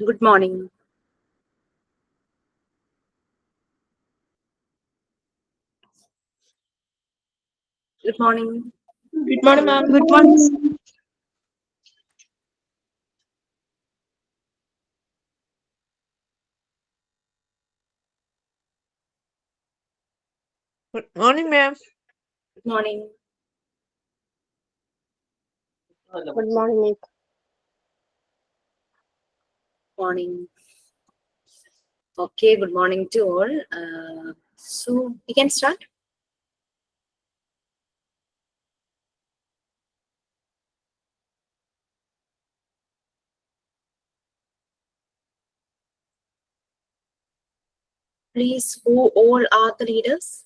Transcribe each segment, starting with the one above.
Good morning. Good morning. Good morning, ma'am. Good morning. Good morning, ma'am. Good morning. Good morning. Morning. Okay, good morning to all. So we can start. Please, who all are the leaders?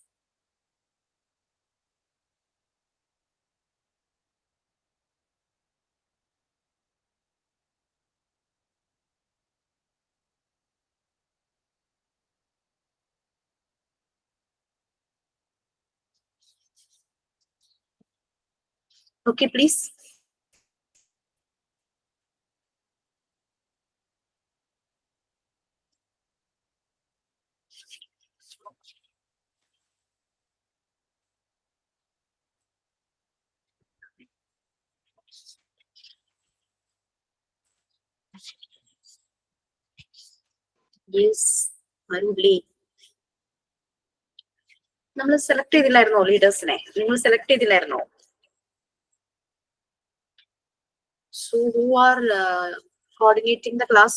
Okay, please. Yes, Maruli. നമ്മൾ select ചെയ്തില്ലായിരുന്നോ ലീഡേഴ്സിനെ? നിങ്ങൾ select ചെയ്തില്ലായിരുന്നോ? So who are coordinating the class?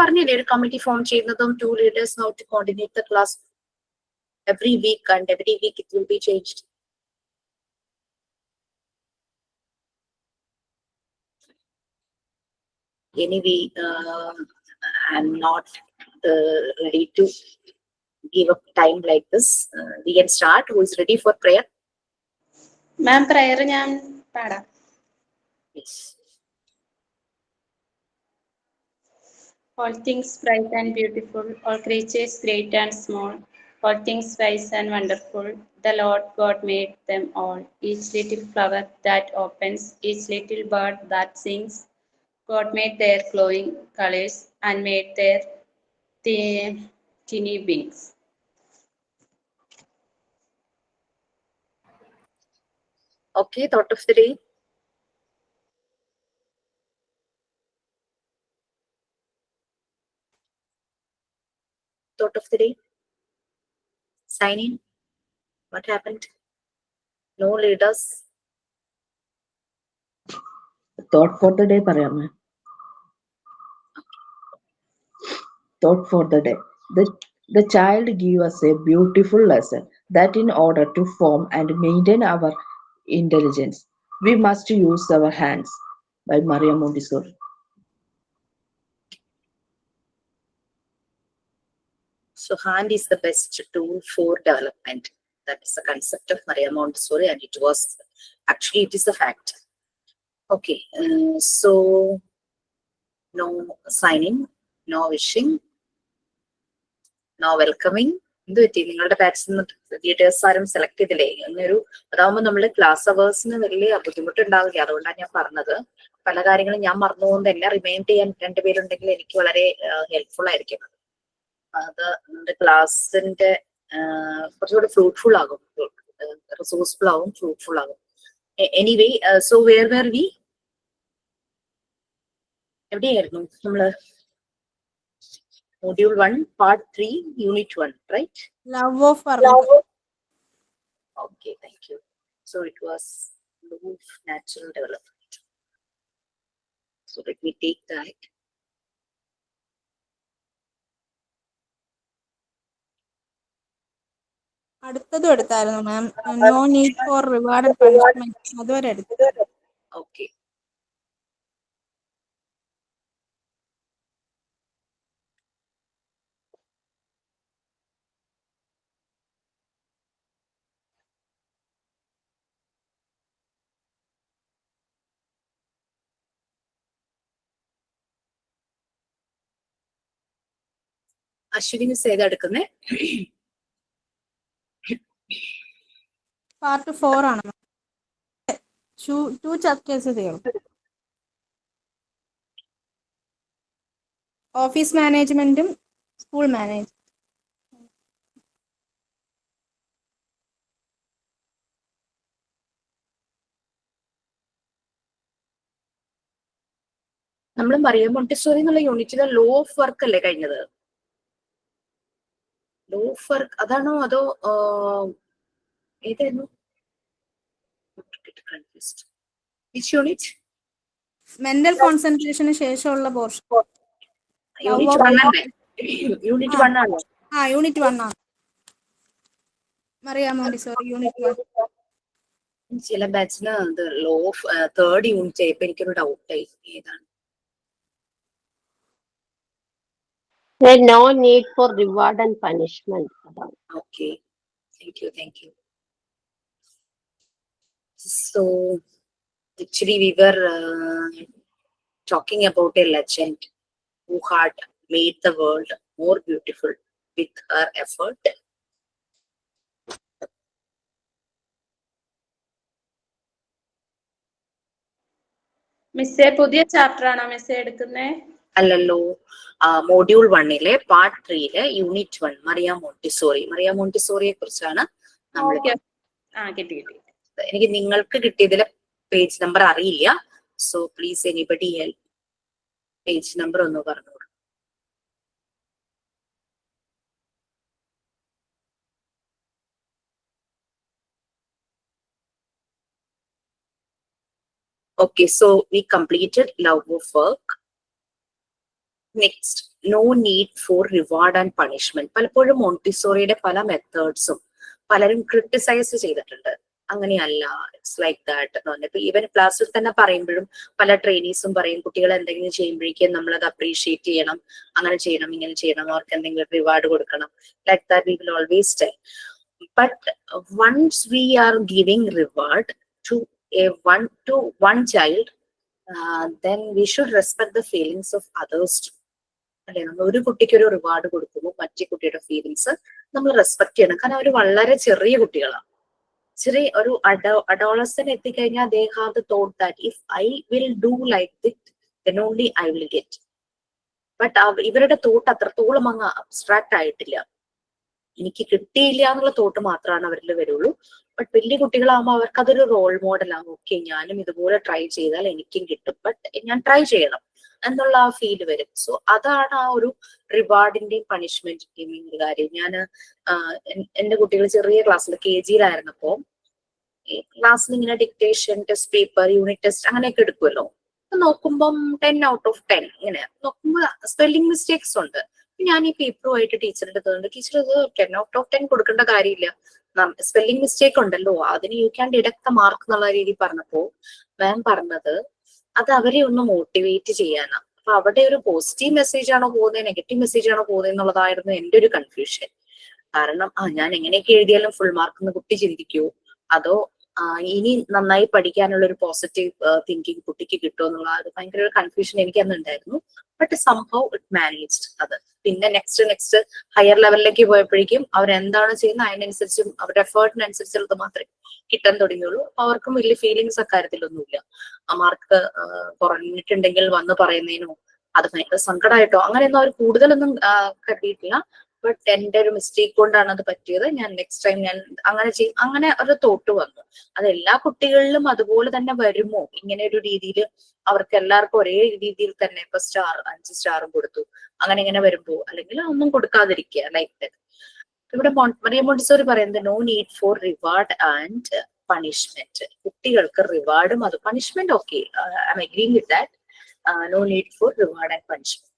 പറഞ്ഞില്ലേ ഒരു committee form ചെയ്യുന്നതും 2 leaders how to coordinate the class every week and every week it will be changed. Anyway, I'm not ready to give up time like this. We can start. Who is ready for prayer? Ma'am, prayer ഞാൻ പാടാം. Yes. All things bright and beautiful, all creatures great and small, all things wise and wonderful, the Lord God made them all. Each little flower that opens, each little bird that sings, God made their glowing colors and made their tiny wings. Okay, thought of the day. Thought of the day. Sign in. What happened? No leaders. Thought for the day, പറയാമേ. Thought for the day. The child gave us a beautiful lesson that in order to form and maintain our intelligence, we must use our hands. By Maria Montessori. So hand is the best tool for development. That is the concept of Maria Montessori, and it is the fact. Okay, so no signing, no wishing, no welcoming. എന്ത് പറ്റി നിങ്ങളുടെ ബാച്ചിൽ നിന്ന് leaders ആരും select ചെയ്തില്ലേ? അങ്ങനൊരു അതാവുമ്പോൾ നമ്മള് ക്ലാസ് അവേഴ്സിന് വലിയ ബുദ്ധിമുട്ടുണ്ടാവില്ല. അതുകൊണ്ടാണ് ഞാൻ പറഞ്ഞത്. പല കാര്യങ്ങളും ഞാൻ മറന്നുകൊണ്ട് എന്നെ റിമൈൻഡ് ചെയ്യാൻ 2 പേരുണ്ടെങ്കിൽ എനിക്ക് വളരെ ഹെൽപ്ഫുൾ ആയിരിക്കും. അത് നമ്മുടെ ക്ലാസ്സിന്റെ കുറച്ചുകൂടി ഫ്രൂട്ട്ഫുൾ ആകും, റിസോഴ്സ്ഫുൾ ആകും, ഫ്രൂട്ട്ഫുൾ ആകും. എനിവേ, സോ വേർ വി എവിടെയായിരുന്നു നമ്മള്? Module 1, Part 3, Unit 1, right? Love of Armka. Okay, thank you. So it was law of natural development. So let me take that. അടുത്തതും എടുത്തായിരുന്നു ma'am. No need for reward and punishment അതുവരെ എടുത്തു. Okay. Ashwini miss ഏതാ എടുക്കുന്നേ? Part 4 ആണ്. 2 chapters തീർന്നു. Office മാനേജ്മെന്റും school management. നമ്മൾ മറിയ മോണ്ടിസോറി എന്നുള്ള യൂണിറ്റിലെ ലോ ഓഫ് വർക്ക് അല്ലേ കഴിഞ്ഞത്? ലോ ഓഫ് വർക്ക് അതാണോ അതോ ഏതായിരുന്നു? Which unit? മെന്റൽ കോൺസെൻട്രേഷന് ശേഷമുള്ള പോർഷൻ. യൂണിറ്റ് 1 അല്ലേ? യൂണിറ്റ് 1 ആണോ? യൂണിറ്റ് 1 ആണ്. Maria Montessori unit 1. ചില ബാച്ചിന് ലോ ഓഫ് 3rd യൂണിറ്റ് ആയപ്പോ എനിക്കൊരു ഡൗട്ട് ആയി ഏതാണ്. No need for reward and punishment. Okay, thank you. So actually we were talking about a legend who had made the world more beautiful with her effort. മിസ്സേ പുതിയ chapter ആണോ മിസ്സേ എടുക്കുന്നേ? അല്ലല്ലോ, മോഡ്യൂൾ 1 പാർട്ട് 3 യൂണിറ്റ് 1 മറിയ മോണ്ടിസോറിയെ കുറിച്ചാണ് നമ്മൾ. കിട്ടി. എനിക്ക് നിങ്ങൾക്ക് കിട്ടിയതിലെ പേജ് നമ്പർ അറിയില്ല. So please anybody help. Page number ഒന്ന് പറഞ്ഞോളൂ. Okay, so we completed love of work. Next, no need for reward and punishment. പലപ്പോഴും മോണ്ടിസോറിയുടെ പല മെത്തേഡ്സും പലരും ക്രിട്ടിസൈസ് ചെയ്തിട്ടുണ്ട്. അങ്ങനെയല്ല, ഇറ്റ്സ് ലൈക്ക് ദാറ്റ് എന്ന് പറഞ്ഞിട്ട് ഈവൻ ക്ലാസ്സിൽ തന്നെ പറയുമ്പോഴും പല ട്രെയിനീസും പറയും കുട്ടികൾ എന്തെങ്കിലും ചെയ്യുമ്പോഴേക്കും നമ്മളത് അപ്രീഷിയേറ്റ് ചെയ്യണം, അങ്ങനെ ചെയ്യണം, ഇങ്ങനെ ചെയ്യണം, അവർക്ക് എന്തെങ്കിലും റിവാർഡ് കൊടുക്കണം. Like that we will always tell. But once we are giving reward to one child, then we should respect the feelings of others too. അല്ലെ, നമ്മൾ ഒരു കുട്ടിക്ക് ഒരു റിവാർഡ് കൊടുക്കുമ്പോൾ മറ്റേ കുട്ടിയുടെ ഫീലിങ്സ് നമ്മൾ റെസ്പെക്ട് ചെയ്യണം. കാരണം അവർ വളരെ ചെറിയ കുട്ടികളാണ്. ചെറിയ ഒരു അഡോളസന്റ് എത്തിക്കഴിഞ്ഞാൽ they have the thought that if I will do like this then only I will get. But ഇവരുടെ തോട്ട് അത്രത്തോളം അങ്ങ് അബ്സ്ട്രാക്ട് ആയിട്ടില്ല. എനിക്ക് കിട്ടിയില്ല എന്നുള്ള തോട്ട് മാത്രമാണ് അവരിൽ വരുള്ളൂ. ബട്ട് വലിയ കുട്ടികളാകുമ്പോൾ അവർക്ക് അതൊരു റോൾ മോഡലാണ്. ഓക്കെ, ഞാനും ഇതുപോലെ ട്രൈ ചെയ്താൽ എനിക്കും കിട്ടും, ബട്ട് ഞാൻ ട്രൈ ചെയ്യണം എന്നുള്ള ആ ഫീൽ വരും. സോ അതാണ് ആ ഒരു റിവാർഡിന്റെയും പണിഷ്മെന്റിന്റെയും ഒരു കാര്യം. ഞാൻ എന്റെ കുട്ടികൾ ചെറിയ ക്ലാസ്സിൽ KG-യിലായിരുന്നപ്പോ ക്ലാസ്സിൽ ഇങ്ങനെ dictation, test paper, unit test അങ്ങനെയൊക്കെ എടുക്കുമല്ലോ. നോക്കുമ്പം 10 out of 10 ഇങ്ങനെ നോക്കുമ്പോൾ സ്പെല്ലിംഗ് മിസ്റ്റേക്സ് ഉണ്ട്. ഞാൻ ഈ പേപ്പറുമായിട്ട് ടീച്ചറിന്റെ അടുത്തുണ്ട്, ടീച്ചർ ഇത് 10 out of 10 കൊടുക്കേണ്ട കാര്യമില്ല, സ്പെല്ലിംഗ് മിസ്റ്റേക്ക് ഉണ്ടല്ലോ, അതിന് you can deduct the mark എന്നുള്ള രീതിയിൽ പറഞ്ഞപ്പോ മാം പറഞ്ഞത് അത് അവരെ ഒന്ന് മോട്ടിവേറ്റ് ചെയ്യാനാണ്. അപ്പൊ അവിടെ ഒരു പോസിറ്റീവ് മെസ്സേജ് ആണോ പോകുന്നത്, നെഗറ്റീവ് മെസ്സേജ് ആണോ പോകുന്നത് എന്നുള്ളതായിരുന്നു എന്റെ ഒരു കൺഫ്യൂഷൻ. കാരണം ഞാൻ എങ്ങനെയൊക്കെ എഴുതിയാലും ഫുൾ മാർക്ക് എന്ന് കുട്ടി ചിന്തിക്കൂ, അതോ ഇനി നന്നായി പഠിക്കാനുള്ള ഒരു പോസിറ്റീവ് തിങ്കിങ് കുട്ടിക്ക് കിട്ടുമോ എന്നുള്ള അത് ഭയങ്കര ഒരു കൺഫ്യൂഷൻ എനിക്ക് അന്ന് ഉണ്ടായിരുന്നു. ബട്ട് സംഹൗ ഇറ്റ് മാനേജ്ഡ് അത്. പിന്നെ നെക്സ്റ്റ് ഹയർ ലെവലിലേക്ക് പോയപ്പോഴേക്കും അവരെന്താണ് ചെയ്യുന്നത് അതിനനുസരിച്ചും അവരുടെ എഫേർട്ടിനനുസരിച്ചുള്ളത് മാത്രമേ കിട്ടാൻ തുടങ്ങിയുള്ളൂ. അപ്പൊ അവർക്കും വലിയ ഫീലിങ്സ് അക്കാര്യത്തിലൊന്നുമില്ല. ആ മാർക്ക് കുറഞ്ഞിട്ടുണ്ടെങ്കിൽ വന്ന് പറയുന്നതിനോ അത് ഭയങ്കര സങ്കടമായിട്ടോ അങ്ങനെയൊന്നും അവർ കൂടുതലൊന്നും കരുതിയിട്ടില്ല. ബട്ട് എന്റെ ഒരു മിസ്റ്റേക്ക് കൊണ്ടാണ് അത് പറ്റിയത്, ഞാൻ നെക്സ്റ്റ് ടൈം ഞാൻ അങ്ങനെ ചെയ്യും, അങ്ങനെ ഒരു തോട്ട് വന്നു. അത് എല്ലാ കുട്ടികളിലും അതുപോലെ തന്നെ വരുമോ, ഇങ്ങനെ ഒരു രീതിയിൽ അവർക്ക് എല്ലാവർക്കും ഒരേ രീതിയിൽ തന്നെ ഇപ്പൊ 5 സ്റ്റാറും കൊടുത്തു അങ്ങനെ ഇങ്ങനെ വരുമ്പോ, അല്ലെങ്കിൽ ഒന്നും കൊടുക്കാതിരിക്കുക ലൈക്ക് ദാറ്റ്. ഇവിടെ മറിയ മോണ്ടിസോറി പറയുന്നത് no need for reward and punishment. കുട്ടികൾക്ക് റിവാർഡും അത് punishment okay, I'm agreeing with that. No need for reward and punishment.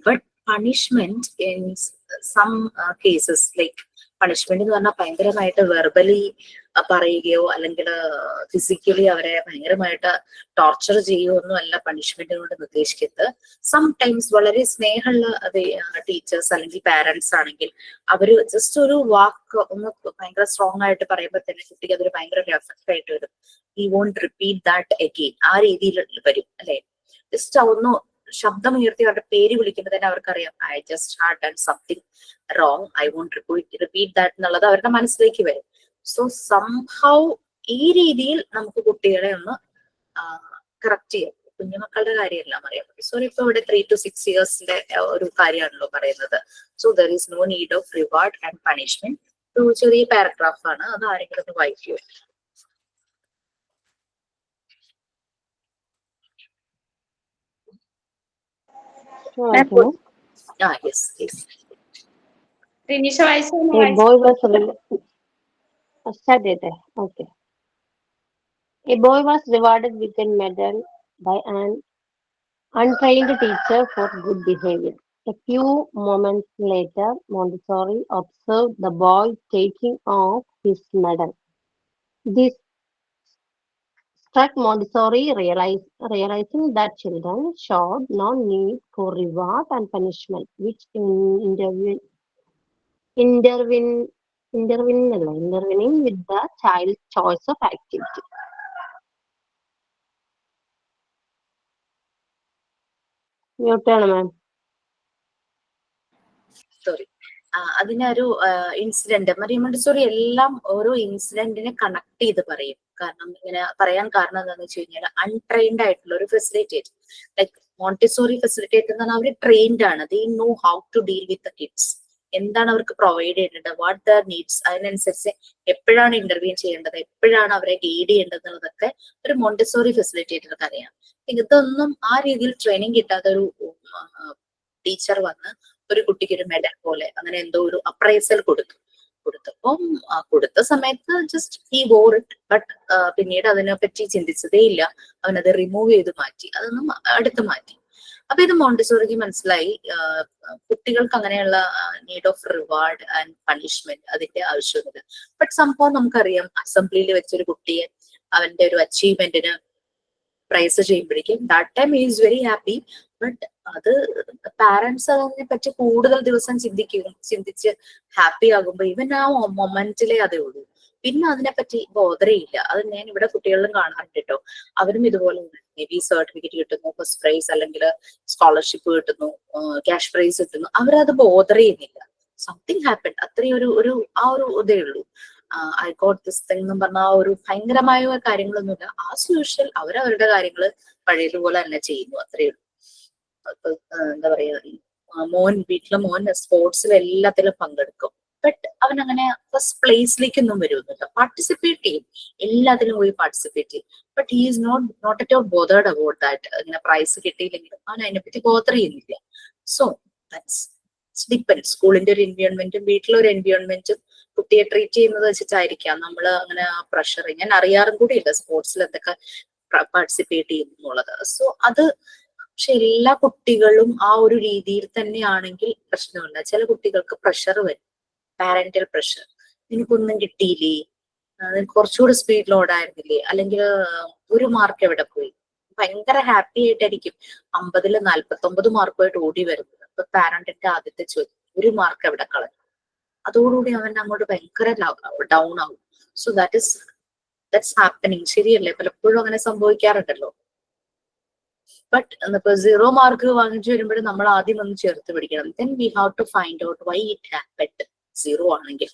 But punishment in some cases, like punishment എന്ന് പറഞ്ഞാൽ ഭയങ്കരമായിട്ട് വെർബലി പറയുകയോ അല്ലെങ്കിൽ ഫിസിക്കലി അവരെ ഭയങ്കരമായിട്ട് ടോർച്ചർ ചെയ്യുകയോ ഒന്നും അല്ല പണിഷ്മെന്റ് കൊണ്ട് ഉദ്ദേശിക്കുന്നത്. സംടൈംസ് വളരെ സ്നേഹമുള്ള ടീച്ചേഴ്സ് അല്ലെങ്കിൽ പാരന്റ്സ് ആണെങ്കിൽ അവര് ജസ്റ്റ് ഒരു വാക്ക് ഒന്ന് ഭയങ്കര സ്ട്രോങ് ആയിട്ട് പറയുമ്പോൾ തന്നെ കുട്ടിക്ക് അതൊരു ഭയങ്കര ഒരു എഫക്റ്റ് ആയിട്ട് വരും. He won't repeat that again, ആ രീതിയിൽ വരും അല്ലെ. ജസ്റ്റ് ഒന്ന് ശബ്ദം ഉയർത്തി അവരുടെ പേര് വിളിക്കുമ്പോൾ തന്നെ അവർക്കറിയാം I just had done something wrong, I won't repeat that എന്നുള്ളത് അവരുടെ മനസ്സിലേക്ക് വരും. സോ സംഹൗ ഈ രീതിയിൽ നമുക്ക് കുട്ടികളെ ഒന്ന് കറക്റ്റ് ചെയ്യാം. കുഞ്ഞുമക്കളുടെ കാര്യമല്ല പറയാം. സോറി, ഇപ്പൊ ഇവിടെ 3 to 6 yearsന്റെ ഒരു കാര്യമാണല്ലോ പറയുന്നത്. So there is no need of reward and punishment. ഒരു ചെറിയ പാരഗ്രാഫ് ആണ്, അത് ആരെങ്കിലും ഒന്ന് വായിക്കൂ. Yes, please. റിനീഷ വായിച്ചു. A boy was okay. A boy was rewarded with a medal by an untrained teacher for good behavior. A few moments later, Montessori observed the boy taking off his medal. This struck Montessori, realizing that children showed no need for reward and punishment, which intervening with the child's choice of activity. Mute ആണ് മാം. Sorry, അതിനൊരു incident Mariyam Montessori എല്ലാം ഓരോ ഇൻസിഡന്റിനെ connect ചെയ്ത് പറയും. കാരണം ഇങ്ങനെ പറയാൻ കാരണം എന്താണെന്ന് വെച്ച് കഴിഞ്ഞാൽ അൺട്രെയിൻഡ് ആയിട്ടുള്ള ഒരു ഫെസിലിറ്റേറ്റർ, ലൈക് മോണ്ടിസോറി ഫെസിലിറ്റേറ്റർ എന്ന് പറഞ്ഞാൽ അവർ ട്രെയിൻഡ് ആണ്. They know how to deal with the kids. എന്താണ് അവർക്ക് പ്രൊവൈഡ് ചെയ്യേണ്ടത്, വാട്ട് ദർ നീഡ്സ്, അതിനനുസരിച്ച് എപ്പോഴാണ് ഇന്റർവ്യൂ ചെയ്യേണ്ടത്, എപ്പോഴാണ് അവരെ ഗൈഡ് ചെയ്യേണ്ടത് എന്നുള്ളതൊക്കെ ഒരു മോണ്ടിസോറി ഫെസിലിറ്റേറ്റർക്ക് അറിയാം. ഇതൊന്നും ആ രീതിയിൽ ട്രെയിനിങ് കിട്ടാത്ത ഒരു ടീച്ചർ വന്ന് ഒരു കുട്ടിക്ക് ഒരു മെഡൽ പോലെ അങ്ങനെ എന്തോ ഒരു അപ്രൈസൽ കൊടുത്തപ്പം കൊടുത്ത സമയത്ത് just he war it. But പിന്നീട് അതിനെപ്പറ്റി ചിന്തിച്ചതേ ഇല്ല. അവനത് റിമൂവ് ചെയ്ത് മാറ്റി, അതൊന്നും എടുത്ത് മാറ്റി. അപ്പൊ ഇത് മോണ്ടിസോറിക്ക് മനസ്സിലായി കുട്ടികൾക്ക് അങ്ങനെയുള്ള need of reward and punishment അതിന്റെ ആവശ്യമില്ല. ബട്ട് സംഭവം നമുക്കറിയാം, അസംബ്ലിയിൽ വെച്ചൊരു കുട്ടിയെ അവന്റെ ഒരു അച്ചീവ്മെന്റിന് പ്രൈസ് ചെയ്യുമ്പോഴേക്കും that time is very happy. But അത് പാരന്റ്സ് അതിനെ പറ്റി കൂടുതൽ ദിവസം ചിന്തിച്ച് ഹാപ്പി ആകുമ്പോ ഇവൻ ആ മൊമെന്റിലേ അതേ ഉള്ളൂ. പിന്നെ അതിനെപ്പറ്റി ബോധരയില്ല. അത് ഞാൻ ഇവിടെ കുട്ടികളിലും കാണാറുണ്ട് കേട്ടോ. അവരും ഇതുപോലെ മേ ബി സർട്ടിഫിക്കറ്റ് കിട്ടുന്നു, ഫസ്റ്റ് പ്രൈസ് അല്ലെങ്കിൽ സ്കോളർഷിപ്പ് കിട്ടുന്നു, ക്യാഷ് പ്രൈസ് കിട്ടുന്നു, അവരത് ബോധർ ചെയ്യുന്നില്ല. സംതിങ് ഹാപ്പൻ, അത്രയും ഒരു ആ ഒരു ഇതേ ഉള്ളൂ. ഐ ഗോട്ട് ദിസ് തിങ് എന്ന് പറഞ്ഞ ആ ഒരു ഭയങ്കരമായ കാര്യങ്ങളൊന്നുമില്ല. ആസ് യൂഷ്വൽ അവരവരുടെ കാര്യങ്ങള് പഴയതുപോലെ തന്നെ ചെയ്യുന്നു, അത്രയേ ഉള്ളൂ. എന്താ പറയാ, വീട്ടിലെ മോൻ സ്പോർട്സിൽ എല്ലാത്തിലും പങ്കെടുക്കും. ബട്ട് അവൻ അങ്ങനെ ഫസ്റ്റ് പ്ലേസിലേക്കൊന്നും വരുന്നില്ല. പാർട്ടിസിപ്പേറ്റ് ചെയ്യും, എല്ലാത്തിലും പോയി പാർട്ടിസിപ്പേറ്റ് ചെയ്യും. But he is not at all bothered about that. ഇങ്ങനെ പ്രൈസ് കിട്ടിയില്ലെങ്കിലും അവൻ അതിനെപ്പറ്റി ബോധർ ചെയ്യുന്നില്ല. So that's depend. സ്കൂളിന്റെ ഒരു എൻവയോൺമെന്റും വീട്ടിലൊരു എൻവയോൺമെന്റും കുട്ടിയെ ട്രീറ്റ് ചെയ്യുന്നത് വെച്ചിട്ടായിരിക്കാം നമ്മൾ അങ്ങനെ ആ പ്രഷർ. ഞാൻ അറിയാറും കൂടി ഇല്ല സ്പോർട്സിൽ എന്തൊക്കെ പാർട്ടിസിപ്പേറ്റ് ചെയ്യുന്നു എന്നുള്ളത്. സോ അത് പക്ഷെ എല്ലാ കുട്ടികളും ആ ഒരു രീതിയിൽ തന്നെയാണെങ്കിൽ പ്രശ്നമില്ല. ചില കുട്ടികൾക്ക് പ്രഷർ വരും, പാരന്റൽ പ്രഷർ. നിനക്കൊന്നും കിട്ടിയില്ലേ, നിനക്ക് കുറച്ചുകൂടി സ്പീഡിൽ ഓടായിരുന്നില്ലേ, അല്ലെങ്കിൽ ഒരു മാർക്ക് എവിടെ പോയി. ഭയങ്കര ഹാപ്പി ആയിട്ടായിരിക്കും 50-ൽ 49 മാർക്കുമായിട്ട് ഓടി വരുന്നത്. അപ്പൊ പാരന്റിന്റെ ആദ്യത്തെ ചോദ്യം, ഒരു മാർക്ക് എവിടെ കളഞ്ഞു. അതോടുകൂടി അവൻ അങ്ങോട്ട് ഭയങ്കര ഡൗൺ ആവും. So that's happening. ശരിയല്ലേ, പലപ്പോഴും അങ്ങനെ സംഭവിക്കാറുണ്ടല്ലോ. ബട്ട് ഇപ്പൊ 0 മാർക്ക് വാങ്ങിച്ചു വരുമ്പോഴും നമ്മൾ ആദ്യം ഒന്ന് ചേർത്ത് പിടിക്കണം. Then we have to find out why it happened. 0 ആണെങ്കിൽ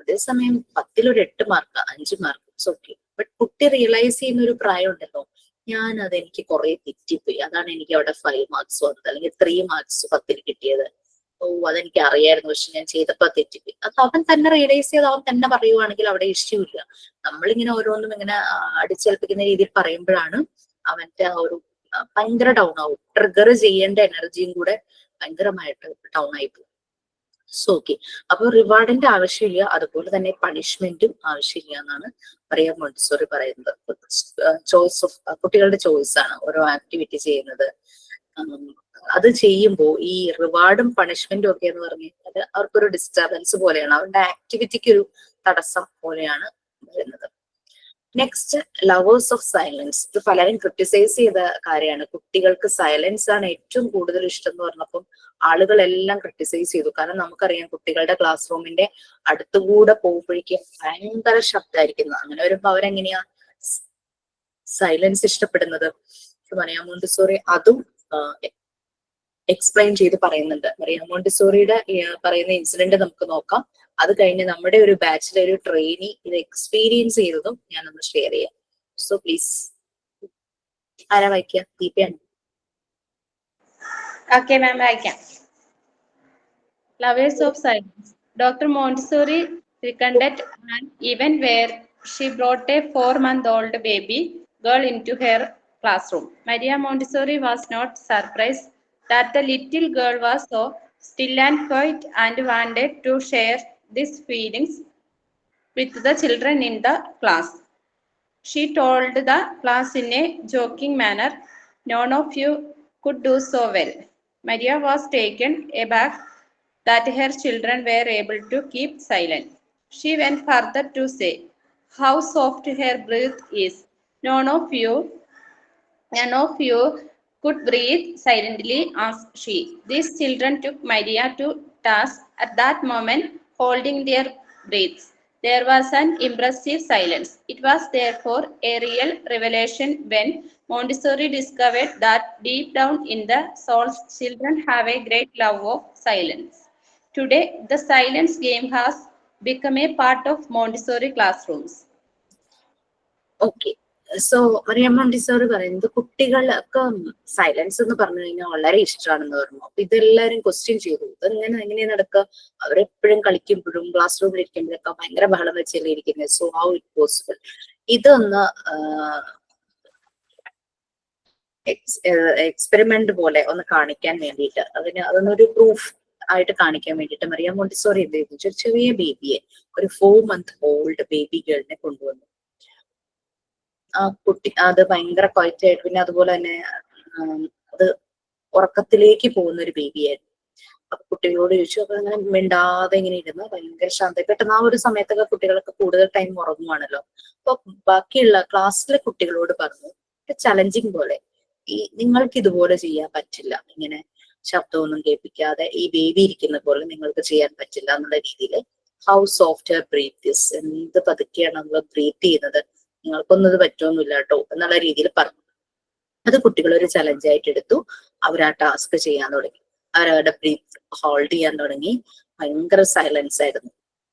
അതേസമയം 10-ൽ ഒരു 8 mark 5 mark it's okay. But കുട്ടി റിയലൈസ് ചെയ്യുന്ന ഒരു പ്രായം ഉണ്ടല്ലോ, എനിക്ക് കുറെ തെറ്റിപ്പോയി, അതാണ് എനിക്ക് അവിടെ 5 മാർക്സ് വന്നത്, അല്ലെങ്കിൽ 3 മാർക്സ് 10-ൽ കിട്ടിയത്. അതെനിക്ക് അറിയായിരുന്നു, പക്ഷെ ഞാൻ ചെയ്തപ്പോ തെറ്റിപ്പോയി. അത് അവൻ തന്നെ റിയലൈസ് ചെയ്ത് അവൻ തന്നെ പറയുവാണെങ്കിൽ അവിടെ ഇഷ്യൂ ഇല്ല. നമ്മളിങ്ങനെ ഓരോന്നും ഇങ്ങനെ അടിച്ചേൽപ്പിക്കുന്ന രീതിയിൽ പറയുമ്പോഴാണ് അവന്റെ ആ ഒരു ഭയങ്കര ഡൗൺ ആവും. ട്രിഗർ ചെയ്യേണ്ട എനർജിയും കൂടെ ഭയങ്കരമായിട്ട് ഡൗൺ ആയി പോകും. സോ ഓക്കെ, അപ്പൊ റിവാർഡിന്റെ ആവശ്യമില്ല, അതുപോലെ തന്നെ പണിഷ്മെന്റും ആവശ്യമില്ല എന്നാണ് മറിയം മോണ്ടിസോറി പറയുന്നത്. ചോയ്സ് ഓഫ് കുട്ടികളുടെ ചോയ്സ് ആണ് ഓരോ ആക്ടിവിറ്റി ചെയ്യുന്നത്. അത് ചെയ്യുമ്പോൾ ഈ റിവാർഡും പണിഷ്മെന്റും ഒക്കെ എന്ന് പറഞ്ഞു കഴിഞ്ഞാൽ അവർക്കൊരു ഡിസ്റ്റർബൻസ് പോലെയാണ്, അവരുടെ ആക്ടിവിറ്റിക്ക് ഒരു തടസ്സം പോലെയാണ് വരുന്നത്. Next, lovers of silence. ഇത് പലരും ക്രിട്ടിസൈസ് ചെയ്ത കാര്യമാണ്. കുട്ടികൾക്ക് സൈലൻസ് ആണ് ഏറ്റവും കൂടുതൽ ഇഷ്ടം എന്ന് പറഞ്ഞപ്പം ആളുകളെല്ലാം ക്രിട്ടിസൈസ് ചെയ്തു. കാരണം നമുക്കറിയാം കുട്ടികളുടെ ക്ലാസ് റൂമിന്റെ അടുത്തുകൂടെ പോകുമ്പോഴേക്കും ഭയങ്കര ശബ്ദമായിരിക്കുന്നത്. അങ്ങനെ വരുമ്പോ അവരെങ്ങനെയാ സൈലൻസ് ഇഷ്ടപ്പെടുന്നത്? മറിയം മോണ്ടിസോറി അതും എക്സ്പ്ലെയിൻ ചെയ്ത് പറയുന്നുണ്ട്. മറിയ മോണ്ടിസോറിയുടെ പറയുന്ന ഇൻസിഡന്റ് നമുക്ക് നോക്കാം. അത് കഴിഞ്ഞ് നമ്മുടെ ഒരു ബാച്ചിലെ ഒരു ട്രെയിനി ഇത് എക്സ്പീരിയൻസ് ചെയ്തതും ഞാനൊന്ന് ഷെയർ ചെയ്യാം. സോ പ്ലീസ്, ആരാ വായിക്കുക? ദീപയാണ്. Okay, ma'am, I can. Lovers of science. Dr. Montessori recounted an event where she brought a 4-month-old baby girl into her classroom. Maria Montessori was not surprised that the little girl was so still and quiet and wanted to share these feelings with the children in the class. She told the class in a joking manner, "None of you could do so well." Maria was taken aback that her children were able to keep silent. She went further to say, "How soft her breath is. None of you could breathe silently," asked she. These children took Maria to task at that moment, holding their breaths. There was an impressive silence. It was therefore a real revelation when Montessori discovered that deep down in the souls, children have a great love of silence. Today, the silence game has become a part of Montessori classrooms. Okay, so Maria Montessori പറയുന്നത് കുട്ടികൾക്ക് silence എന്ന് പറഞ്ഞു കഴിഞ്ഞാൽ വളരെ ഇഷ്ടമാണെന്ന് പറഞ്ഞു. അപ്പൊ ഇതെല്ലാരും question ചെയ്തു, എങ്ങനെ നടക്കുക? അവരെപ്പോഴും കളിക്കുമ്പോഴും ക്ലാസ് റൂമിൽ ഇരിക്കുമ്പോഴൊക്കെ ഭയങ്കര ബഹളം വെച്ചല്ലേ ഇരിക്കുന്നത്. So how it possible? ഇതൊന്ന് എക്സ്പെരിമെന്റ് പോലെ ഒന്ന് കാണിക്കാൻ വേണ്ടിയിട്ട്, അതൊന്നൊരു പ്രൂഫ് ആയിട്ട് കാണിക്കാൻ വേണ്ടിയിട്ട് മറിയ മോണ്ടിസോറി എന്ത് ചെയ്തു? ചെറിയ ബേബിയെ, ഒരു 4-month-old ബേബി ഗേളിനെ കൊണ്ടുവന്നു. ആ കുട്ടി അത് ഭയങ്കര ക്വയറ്റ് ആയിട്ട്, പിന്നെ അതുപോലെ തന്നെ അത് ഉറക്കത്തിലേക്ക് പോകുന്ന ഒരു ബേബിയായിരുന്നു. അപ്പൊ കുട്ടികളോട് ചോദിച്ചു. അപ്പൊ അങ്ങനെ മിണ്ടാതെ ഇങ്ങനെ ഇരുന്ന് ഭയങ്കര ശാന്തം. പെട്ടെന്ന് ആ ഒരു സമയത്തൊക്കെ കുട്ടികളൊക്കെ കൂടുതൽ ടൈം ഉറങ്ങുവാണല്ലോ. അപ്പൊ ബാക്കിയുള്ള ക്ലാസ്സിലെ കുട്ടികളോട് പറഞ്ഞു, ചലഞ്ചിങ് പോലെ, നിങ്ങൾക്ക് ഇതുപോലെ ചെയ്യാൻ പറ്റില്ല, ഇങ്ങനെ ശബ്ദമൊന്നും കേൾപ്പിക്കാതെ ഈ ബേബി ഇരിക്കുന്ന പോലെ നിങ്ങൾക്ക് ചെയ്യാൻ പറ്റില്ല എന്നുള്ള രീതിയിൽ, ഹൗ സോഫ്റ്റ് ബ്രീത്ത് ഇസ്, എന്ത് പതുക്കെയാണ് നമ്മൾ ബ്രീത്ത് ചെയ്യുന്നത്, നിങ്ങൾക്കൊന്നും ഇത് പറ്റുമൊന്നുമില്ല കേട്ടോ എന്നുള്ള രീതിയിൽ പറഞ്ഞു. അത് കുട്ടികൾ ഒരു ചലഞ്ചായിട്ട് എടുത്തു. അവർ ആ ടാസ്ക് ചെയ്യാൻ തുടങ്ങി. അവരവരുടെ ബ്രീത്ത് ഹോൾഡ് ചെയ്യാൻ തുടങ്ങി. ഭയങ്കര സൈലൻസ് ആയിരുന്നു.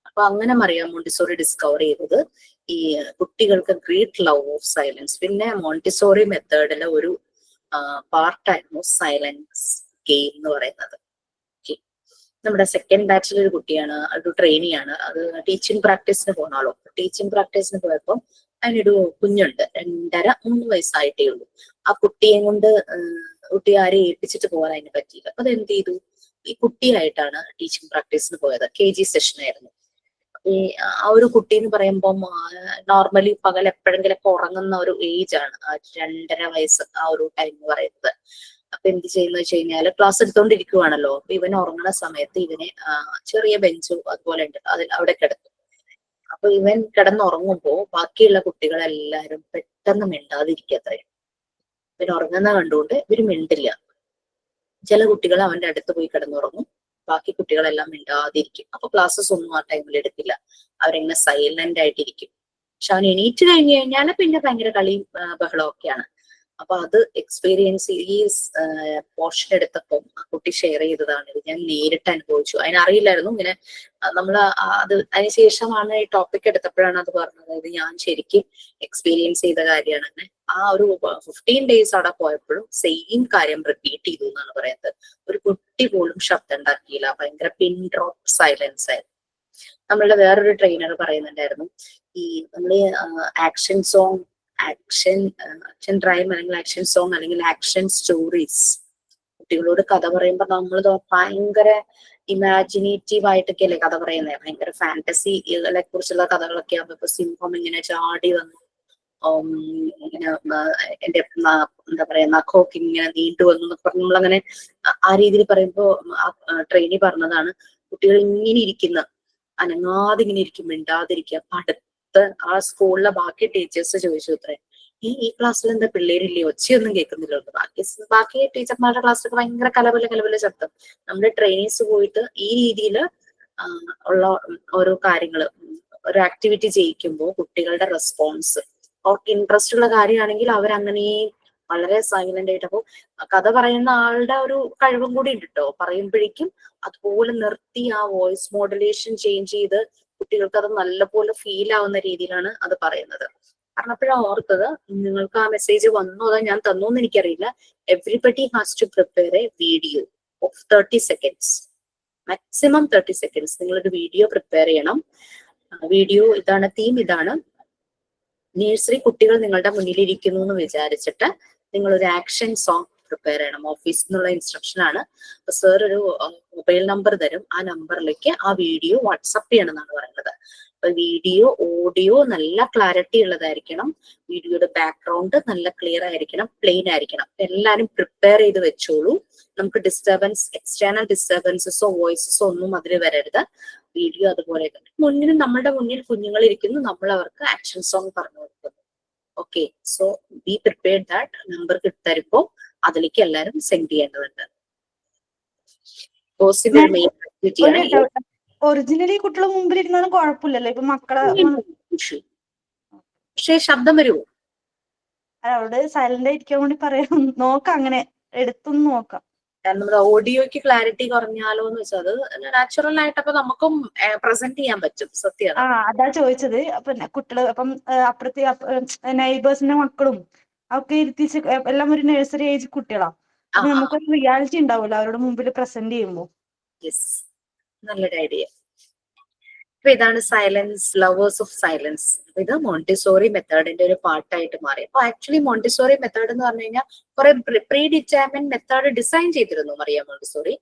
അപ്പൊ അങ്ങനെ മറിയ മോണ്ടിസോറി ഡിസ്കവർ ചെയ്തത് ഈ കുട്ടികൾക്ക് ഗ്രേറ്റ് ലവ് ഓഫ് സൈലൻസ്. പിന്നെ മോണ്ടിസോറി മെത്തേഡിലെ ഒരു പാർട്ടായിരുന്നു സൈലൻസ് ഗെയിം എന്ന് പറയുന്നത്. നമ്മുടെ സെക്കൻഡ് ബാച്ചിൽ ഒരു കുട്ടിയാണ്, ഒരു ട്രെയിനിയാണ്. അത് ടീച്ചിങ് പ്രാക്ടീസിന് പോകുന്ന ആളോ. ടീച്ചിങ് പ്രാക്ടീസിന് പോയപ്പോ അതിനൊരു കുഞ്ഞുണ്ട്, 2.5-3 വയസ്സായിട്ടേ ഉള്ളൂ. ആ കുട്ടിയെ കൊണ്ട് കുട്ടിയെ ആരെ ഏൽപ്പിച്ചിട്ട് പോകാൻ അതിന് പറ്റിയില്ല. അപ്പൊ അതെന്ത് ചെയ്തു? ഈ കുട്ടിയായിട്ടാണ് ടീച്ചിങ് പ്രാക്ടീസിന് പോയത്. KG സെഷൻ ആയിരുന്നു. ആ ഒരു കുട്ടി എന്ന് പറയുമ്പോൾ നോർമലി പകൽ എപ്പോഴെങ്കിലൊക്കെ ഉറങ്ങുന്ന ഒരു ഏജ് ആണ് 2.5 വയസ്സ്, ആ ഒരു ടൈം എന്ന് പറയുന്നത്. അപ്പൊ എന്ത് ചെയ്യുന്ന വെച്ച് കഴിഞ്ഞാല് ക്ലാസ് എടുത്തോണ്ടിരിക്കുവാണല്ലോ. അപ്പൊ ഇവൻ ഉറങ്ങുന്ന സമയത്ത് ഇവനെ ചെറിയ ബെഞ്ചും അതുപോലെ ഉണ്ട്, അതിൽ അവിടെ കിടക്കും. അപ്പൊ ഇവൻ കിടന്നുറങ്ങുമ്പോ ബാക്കിയുള്ള കുട്ടികളെല്ലാരും പെട്ടെന്ന് മിണ്ടാതിരിക്കത്രേ. ഇവൻ ഉറങ്ങുന്ന കണ്ടുകൊണ്ട് ഇവര് മിണ്ടില്ല. ചില കുട്ടികൾ അവന്റെ അടുത്ത് പോയി കിടന്നുറങ്ങും, ബാക്കി കുട്ടികളെല്ലാം മിണ്ടാതിരിക്കും. അപ്പൊ ക്ലാസ്സസ് ഒന്നും ആ ടൈമിൽ എടുക്കില്ല. അവരെങ്ങനെ സൈലന്റ് ആയിട്ടിരിക്കും. പക്ഷെ അവൻ എണീറ്റ് കഴിഞ്ഞു കഴിഞ്ഞാൽ പിന്നെ ഭയങ്കര കളിയും ബഹളവും ഒക്കെയാണ്. അപ്പൊ അത് എക്സ്പീരിയൻസ് ഈ പോർഷൻ എടുത്തപ്പോൾ ആ കുട്ടി ഷെയർ ചെയ്തതാണ്. ഇത് ഞാൻ നേരിട്ട് അനുഭവിച്ചു. അതിനറിയില്ലായിരുന്നു ഇങ്ങനെ നമ്മള് അത് അതിനുശേഷമാണ് ഈ ടോപ്പിക് എടുത്തപ്പോഴാണ് അത് പറഞ്ഞത്. ഇത് ഞാൻ ശരിക്കും എക്സ്പീരിയൻസ് ചെയ്ത കാര്യമാണ്. ആ ഒരു 15 days അവിടെ പോയപ്പോഴും സെയിം കാര്യം റിപ്പീറ്റ് ചെയ്തു എന്നാണ് പറയുന്നത്. ഒരു കുട്ടി പോലും ശബ്ദം ഉണ്ടാക്കിയില്ല. ഭയങ്കര പിൻ ഡ്രോപ്പ് സൈലൻസ് ആയിരുന്നു. നമ്മളുടെ വേറൊരു ട്രെയിനർ പറയുന്നുണ്ടായിരുന്നു, ഈ നമ്മള് ആക്ഷൻ സോങ്, ആക്ഷൻ ഡ്രൈവ് അല്ലെങ്കിൽ ആക്ഷൻ സോങ് അല്ലെങ്കിൽ ആക്ഷൻ സ്റ്റോറീസ് കുട്ടികളോട് കഥ പറയുമ്പോ നമ്മൾ ഭയങ്കര ഇമാജിനേറ്റീവ് ആയിട്ടൊക്കെ അല്ലേ കഥ പറയുന്നത്. ഭയങ്കര ഫാന്റസികളെ കുറിച്ചുള്ള കഥകളൊക്കെ ആകുമ്പോ ഇപ്പൊ സിംഹം ഇങ്ങനെ ചാടി വന്നു, ഇങ്ങനെ എന്റെ എന്താ പറയാ നഖമൊക്കെ ഇങ്ങനെ നീണ്ടു വന്നു എന്നൊക്കെ പറഞ്ഞ് നമ്മളങ്ങനെ ആ രീതിയിൽ പറയുമ്പോ ട്രെയിനി പറഞ്ഞതാണ്, കുട്ടികൾ ഇങ്ങനെ ഇരിക്കുന്ന, അനങ്ങാതെ ഇങ്ങനെ ഇരിക്കും, മിണ്ടാതിരിക്കുക. അടുത്ത് ആ സ്കൂളിലെ ബാക്കി ടീച്ചേഴ്സ് ചോദിച്ചു അത്രേ, ഈ ക്ലാസ്സിൽ എന്താ പിള്ളേരില്ലേ, ഒച്ചയൊന്നും കേൾക്കുന്നില്ലല്ലോ. ബാക്കി ടീച്ചർമാരുടെ ക്ലാസ്സിലൊക്കെ ഭയങ്കര കലവല ശബ്ദം. നമ്മുടെ ട്രെയിനീസ് പോയിട്ട് ഈ രീതിയിൽ ഉള്ള ഓരോ കാര്യങ്ങൾ, ഒരു ആക്ടിവിറ്റി ചെയ്യിക്കുമ്പോൾ കുട്ടികളുടെ റെസ്പോൺസ്, അവർക്ക് ഇൻട്രസ്റ്റ് ഉള്ള കാര്യമാണെങ്കിൽ അവരങ്ങനെ വളരെ സൈലന്റ് ആയിട്ട്. അപ്പൊ കഥ പറയുന്ന ആളുടെ ഒരു കഴിവും കൂടി ഉണ്ട് കേട്ടോ. പറയുമ്പോഴേക്കും അതുപോലെ നിർത്തി ആ വോയിസ് മോഡുലേഷൻ ചേഞ്ച് ചെയ്ത് കുട്ടികൾക്ക് അത് നല്ലപോലെ ഫീൽ ആവുന്ന രീതിയിലാണ് അത് പറയുന്നത്. പറഞ്ഞപ്പോഴാണ് ഓർത്തത്, നിങ്ങൾക്ക് ആ മെസ്സേജ് വന്നോ അതോ ഞാൻ തന്നോ എന്ന് എനിക്കറിയില്ല. Everybody has to prepare a video of 30 seconds, maximum 30 seconds. നിങ്ങളൊരു വീഡിയോ പ്രിപ്പയർ ചെയ്യണം. വീഡിയോ ഇതാണ്, തീം ഇതാണ്. നഴ്സറി കുട്ടികൾ നിങ്ങളുടെ മുന്നിൽ ഇരിക്കുന്നു എന്ന് വിചാരിച്ചിട്ട് നിങ്ങൾ ഒരു ആക്ഷൻ സോങ് പ്രിപ്പയർ ചെയ്യണം. ഓഫീസിൽ നിന്നുള്ള ഇൻസ്ട്രക്ഷൻ ആണ്. അപ്പൊ സാർ ഒരു മൊബൈൽ നമ്പർ തരും. ആ നമ്പറിലേക്ക് ആ വീഡിയോ വാട്സപ്പ് ചെയ്യണം എന്നാണ് പറയുന്നത്. അപ്പൊ വീഡിയോ ഓഡിയോ നല്ല ക്ലാരിറ്റി ഉള്ളതായിരിക്കണം. വീഡിയോയുടെ ബാക്ക്ഗ്രൗണ്ട് നല്ല ക്ലിയർ ആയിരിക്കണം, പ്ലെയിൻ ആയിരിക്കണം. എല്ലാരും പ്രിപ്പയർ ചെയ്ത് വെച്ചോളൂ. നമുക്ക് ഡിസ്റ്റർബൻസ്, എക്സ്റ്റേണൽ ഡിസ്റ്റർബൻസസോ വോയിസസോ ഒന്നും അതിൽ വരരുത്. വീഡിയോ അതുപോലെ മുന്നിൽ, നമ്മുടെ മുന്നിൽ കുഞ്ഞുങ്ങൾ ഇരിക്കുന്നു, നമ്മൾ അവർക്ക് ആക്ഷൻ സോങ് പറഞ്ഞു കൊടുക്കുന്നു. Okay, so be prepared that. Number തരുമ്പോ അതിലേക്ക് എല്ലാരും സെൻഡ് ചെയ്യേണ്ടതുണ്ട്. Possible main ആക്ടിവിറ്റിയാണ്. ഒറിജിനലി കുട്ടികളെ മുമ്പിൽ ഇരുന്നാലും കുഴപ്പമില്ലല്ലോ. ഇപ്പൊ മക്കളെ പക്ഷേ ശബ്ദം വരുമോ? അവിടെ സൈലന്റ് ആയിരിക്കാൻ വേണ്ടി പറയാം. നോക്കാം, അങ്ങനെ എടുത്തൊന്ന് നോക്കാം. കാരണം നമ്മുടെ ഓഡിയോയ്ക്ക് ക്ലാരിറ്റി കുറഞ്ഞാലോ എന്ന് വെച്ചാൽ അത് നാച്ചുറൽ ആയിട്ട് അപ്പൊ നമുക്കും പ്രസന്റ് ചെയ്യാൻ പറ്റും. സത്യം. അതാ ചോദിച്ചത്. അപ്പൊ കുട്ടികള് അപ്പം അപ്പുറത്തെ നൈബേഴ്സിന്റെ മക്കളും ഒക്കെ ഇരുത്തിച്ച് എല്ലാം ഒരു നഴ്സറി ഏജ് കുട്ടികളാ. അപ്പൊ നമുക്കൊരു റിയാലിറ്റി ഉണ്ടാവുമല്ലോ അവരുടെ മുമ്പിൽ പ്രസന്റ് ചെയ്യുമ്പോ. യെസ്, നല്ലൊരു ഐഡിയ. അപ്പൊ ഇതാണ് സൈലൻസ്, ലവേഴ്സ് ഓഫ് സൈലൻസ്. ഇത് മോണ്ടിസോറി മെത്തേഡിന്റെ ഒരു പാർട്ടായിട്ട് മാറി. അപ്പൊ ആക്ച്വലി മോണ്ടിസോറി മെത്തേഡ് എന്ന് പറഞ്ഞു കഴിഞ്ഞാൽ കുറെ പ്രീ ഡിറ്റർമിൻ മെത്തേഡ് ഡിസൈൻ ചെയ്തിരുന്നു മറിയ മോണ്ടിസോറി.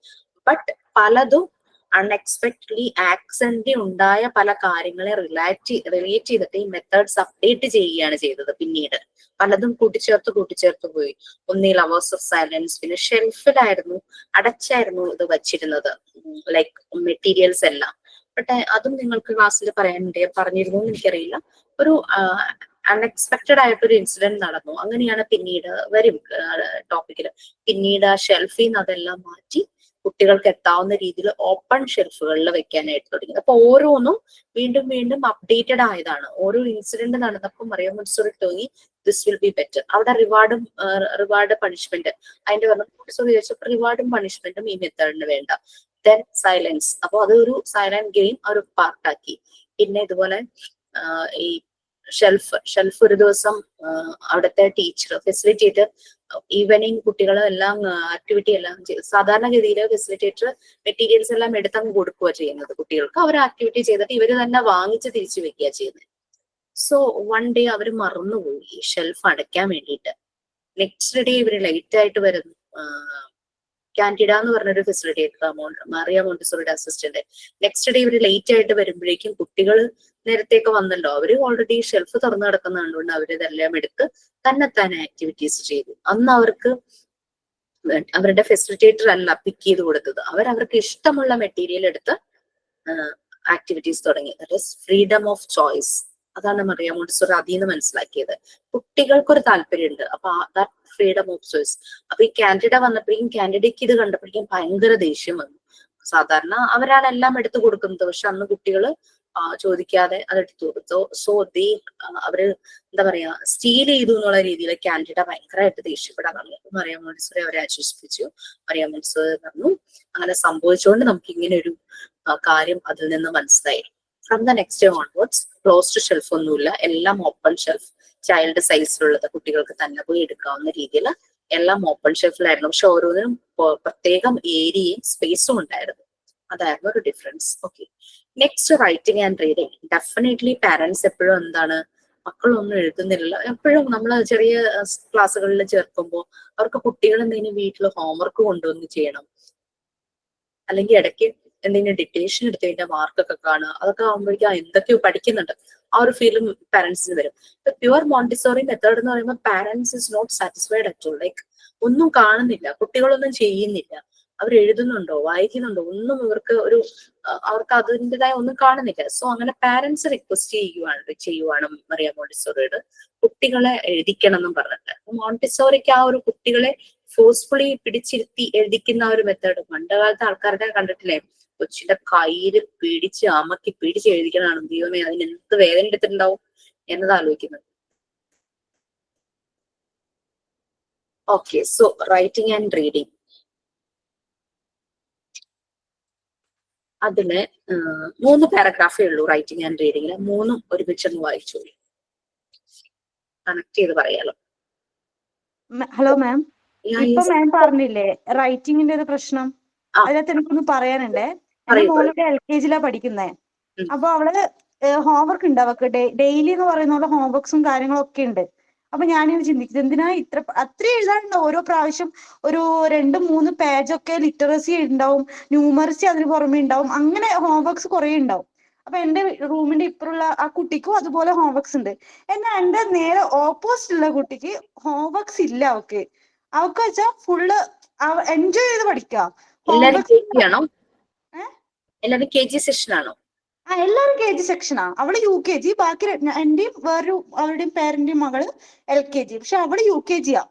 ബട്ട് പലതും അൺഎക്സ്പെക്ടഡ്ലി ആക്സിഡന്റലി ഉണ്ടായ പല കാര്യങ്ങളെ റിലേറ്റ് ചെയ്തിട്ട് ഈ മെത്തേഡ്സ് അപ്ഡേറ്റ് ചെയ്യുകയാണ് ചെയ്തത്. പിന്നീട് പലതും കൂട്ടിച്ചേർത്ത് പോയി. ഒന്ന് ഈ ലവേഴ്സ് ഓഫ് സൈലൻസ്, പിന്നെ ഷെൽഫിലായിരുന്നു, അടച്ചായിരുന്നു ഇത് വച്ചിരുന്നത്, ലൈക്ക് മെറ്റീരിയൽസ് എല്ലാം. ബട്ട് അതും നിങ്ങൾക്ക് ക്ലാസ്സിൽ പറഞ്ഞിരുന്നു എന്ന് എനിക്കറിയില്ല. ഒരു അൺഎക്സ്പെക്ടഡ് ആയിട്ടൊരു ഇൻസിഡന്റ് നടന്നു. അങ്ങനെയാണ് പിന്നീട് വരും ടോപ്പിക്കിൽ. പിന്നീട് ആ ഷെൽഫിൽ നിന്ന് അതെല്ലാം മാറ്റി കുട്ടികൾക്ക് എത്താവുന്ന രീതിയിൽ ഓപ്പൺ ഷെൽഫുകളിൽ വെക്കാനായിട്ട് തുടങ്ങി. അപ്പൊ ഓരോന്നും വീണ്ടും വീണ്ടും അപ്ഡേറ്റഡ് ആയതാണ്. ഓരോ ഇൻസിഡന്റ് നടന്നപ്പോൾ മറിയ മോണ്ടിസോറി തോന്നി ദിസ് വിൽ ബി ബെറ്റർ. അവിടെ റിവാർഡ് പണിഷ്മെന്റ് അതിന്റെ മോണ്ടിസോറി ചോദിച്ചപ്പോൾ റിവാർഡും പണിഷ്മെന്റും ഈ മെത്തേഡിന് വേണ്ട. ദെൻ സൈലൻസ്, അപ്പൊ അതൊരു സൈലന്റ് ഗെയിം ഒരു പാർട്ടാക്കി. പിന്നെ ഇതുപോലെ ഈ ഷെൽഫ് ഒരു ദിവസം അവിടുത്തെ ടീച്ചർ ഫെസിലിറ്റേറ്റർ ഈവനിങ് കുട്ടികളെല്ലാം ആക്ടിവിറ്റി എല്ലാം സാധാരണഗതിയിൽ ഫെസിലിറ്റേറ്റർ മെറ്റീരിയൽസ് എല്ലാം എടുത്തങ്ങ് കൊടുക്കുക ചെയ്യുന്നത് കുട്ടികൾക്ക്. അവർ ആക്ടിവിറ്റി ചെയ്തിട്ട് ഇവര് തന്നെ വാങ്ങിച്ച് തിരിച്ചു വെക്കുക ചെയ്യുന്നത്. സോ വൺ ഡേ അവർ മറന്നുപോയി ഈ ഷെൽഫ് അടയ്ക്കാൻ വേണ്ടിയിട്ട്. നെക്സ്റ്റ് ഡേ ഇവര് ലേറ്റ് ആയിട്ട് വരുന്നു. കാൻഡിഡ എന്ന് പറഞ്ഞൊരു ഫെസിലിറ്റേറ്റർ മറിയ മോണ്ടിസോറിയുടെ അസിസ്റ്റന്റ്. നെക്സ്റ്റ് ഡേ ഇവര് ലേറ്റ് ആയിട്ട് വരുമ്പോഴേക്കും കുട്ടികൾ നേരത്തേക്ക് വന്നല്ലോ, അവര് ഓൾറെഡി ഷെൽഫ് തുറന്നു കിടക്കുന്ന കണ്ടുകൊണ്ട് അവരിതെല്ലാം എടുത്ത് തന്നെത്താൻ ആക്ടിവിറ്റീസ് ചെയ്തു. അന്ന് അവർക്ക് അവരുടെ ഫെസിലിറ്റേറ്റർ അല്ല പിക്ക് ചെയ്ത് കൊടുത്തത്, അവർക്ക് ഇഷ്ടമുള്ള മെറ്റീരിയൽ എടുത്ത് ആക്ടിവിറ്റീസ് തുടങ്ങി. That is freedom of choice. അതാണ് മറിയ മോണ്ടിസോറി അതിൽ നിന്ന് മനസ്സിലാക്കിയത്. കുട്ടികൾക്കൊരു താല്പര്യമുണ്ട്, അപ്പൊ ദാറ്റ് ഫ്രീഡം ഓഫ് ചോയ്സ്. അപ്പൊ ഈ കാൻഡിഡ വന്നപ്പോഴേക്കും കാൻഡിഡയ്ക്ക് ഇത് കണ്ടപ്പോഴേക്കും ഭയങ്കര ദേഷ്യം വന്നു. സാധാരണ അവരാണ് എല്ലാം എടുത്തു കൊടുക്കുന്നത്, പക്ഷെ അന്ന് കുട്ടികള് ചോദിക്കാതെ അതെടുത്തു കൊടുത്തു. സോ അവര് എന്താ പറയാ സ്റ്റീൽ ചെയ്തു എന്നുള്ള രീതിയിൽ കാൻഡിഡ ഭയങ്കരമായിട്ട് ദേഷ്യപ്പെടാൻ തുടങ്ങി. മറിയ മോണ്ടിസോറി അവരെ ആശ്വസിപ്പിച്ചു. മറിയ മോണ്ടിസോറി പറഞ്ഞു അങ്ങനെ സംഭവിച്ചുകൊണ്ട് നമുക്ക് ഇങ്ങനെ ഒരു കാര്യം അതിൽ നിന്ന് മനസ്സിലായി. From the next day onwards closed shelf ഒന്നുമില്ല, എല്ലാം ഓപ്പൺ ഷെൽഫ്. ചൈൽഡ് സൈസിലുള്ളത് കുട്ടികൾക്ക് തന്നെ പോയി എടുക്കാവുന്ന രീതിയിൽ എല്ലാം ഓപ്പൺ ഷെൽഫിലായിരുന്നു. പക്ഷെ ഓരോന്നിനും പ്രത്യേകം ഏരിയയും സ്പേസും ഉണ്ടായിരുന്നു. അതായിരുന്നു ഒരു difference. Okay, next writing and reading. Definitely parents എപ്പോഴും എന്താണ്, മക്കളൊന്നും എഴുതുന്നില്ല. എപ്പോഴും നമ്മൾ ചെറിയ ക്ലാസ്സുകളിൽ ചേർക്കുമ്പോൾ അവർക്ക് കുട്ടികൾ എന്തെങ്കിലും വീട്ടിൽ ഹോംവർക്ക് കൊണ്ടുവന്ന് ചെയ്യണം, അല്ലെങ്കിൽ ഇടയ്ക്ക് എന്തെങ്കിലും ഡിറ്റേഷൻ എടുത്തതിന്റെ മാർക്കൊക്കെ കാണുക. അതൊക്കെ ആകുമ്പോഴേക്കും എന്തൊക്കെയോ പഠിക്കുന്നുണ്ട്, ആ ഒരു ഫീലും പാരന്റ്സിന് വരും. പ്യുവർ മോണ്ടിസോറി മെത്തേഡ് എന്ന് പറയുമ്പോൾ parents is not satisfied at all. Like ഒന്നും കാണുന്നില്ല, കുട്ടികളൊന്നും ചെയ്യുന്നില്ല, അവർ എഴുതുന്നുണ്ടോ വായിക്കുന്നുണ്ടോ ഒന്നും അവർക്ക് അതിൻ്റെതായ ഒന്നും കാണുന്നില്ല. സോ അങ്ങനെ പാരന്റ്സ് റിക്വസ്റ്റ് ചെയ്യുവാണ് മറിയ മോണ്ടിസോറിയോട് കുട്ടികളെ എഴുതിക്കണം എന്നും പറഞ്ഞിട്ട്. മോണ്ടിസോറിക്ക് ആ ഒരു കുട്ടികളെ ഫോഴ്സ്ഫുള്ളി പിടിച്ചിരുത്തി എഴുതിക്കുന്ന ഒരു മെത്തേഡ് പണ്ടുകാലത്തെ ആൾക്കാരുടെ കണ്ടിട്ടില്ലേ, കൊച്ചിന്റെ കയ്യില് അമ്മക്ക് പിടിച്ച് എഴുതിക്കണതാണ്. ദൈവമേ, അതിന് എന്ത് വേദന എടുത്തിട്ടുണ്ടാവും എന്നത് ആലോചിക്കുന്നത്. Okay, so writing and reading. അതില് 3 പാരഗ്രാഫേ ഉള്ളൂ റൈറ്റിംഗ് ആൻഡ് റീഡിങ്ങില്. 3 ഒരുമിച്ചൊന്ന് വായിച്ചു കണക്ട് ചെയ്ത് പറയാലോ. ഹലോ മാം, Yeah, ഇപ്പൊ yes. മാം പറഞ്ഞില്ലേ റൈറ്റിംഗിന്റെ ഒരു പ്രശ്നം, ആ. അതിനകത്ത് എനിക്കൊന്ന് പറയാനുണ്ടേ. എന്റെ പറയൂ, മോളിവിടെ LKG പഠിക്കുന്നേ. ഉം. അപ്പൊ അവള് ഹോംവർക്ക് ഉണ്ട്, അവർക്ക് ഡെയിലി എന്ന് പറയുന്ന പോലെ ഹോംവർക്സും കാര്യങ്ങളും ഒക്കെ ഉണ്ട്. അപ്പൊ ഞാനിങ്ങനെ ചിന്തിക്കുന്നത് എന്തിനാ അത്ര എഴുതാനുണ്ടോ ഓരോ പ്രാവശ്യം? ഒരു 2-3 പേജൊക്കെ ലിറ്ററസി ഉണ്ടാവും, ന്യൂമറസി അതിന് പുറമെ ഉണ്ടാവും, അങ്ങനെ ഹോംവർക്സ് കുറെ ഉണ്ടാവും. അപ്പൊ എന്റെ റൂമിന്റെ ഇപ്പുറമുള്ള ആ കുട്ടിക്കും അതുപോലെ ഹോംവർക്സ് ഉണ്ട്. എന്നാൽ എന്റെ നേരെ ഓപ്പോസിറ്റ് ഉള്ള കുട്ടിക്ക് ഹോംവർക്സ് ഇല്ല. അവക്ക് വെച്ചാ ഫുള്ള് എൻജോയ് ചെയ്ത് പഠിക്കാം. എല്ലാരും ഹോംവർക്ക് KG ആണോ? എല്ലാരും KG സെഷൻ ആണോ? എല്ലാരും KG സെക്ഷനാ. അവള് UKG, ബാക്കി എന്റെയും വേറൊരു അവളുടെയും പേരന്റെയും മകള് LKG. പക്ഷെ അവള് UKG യാ.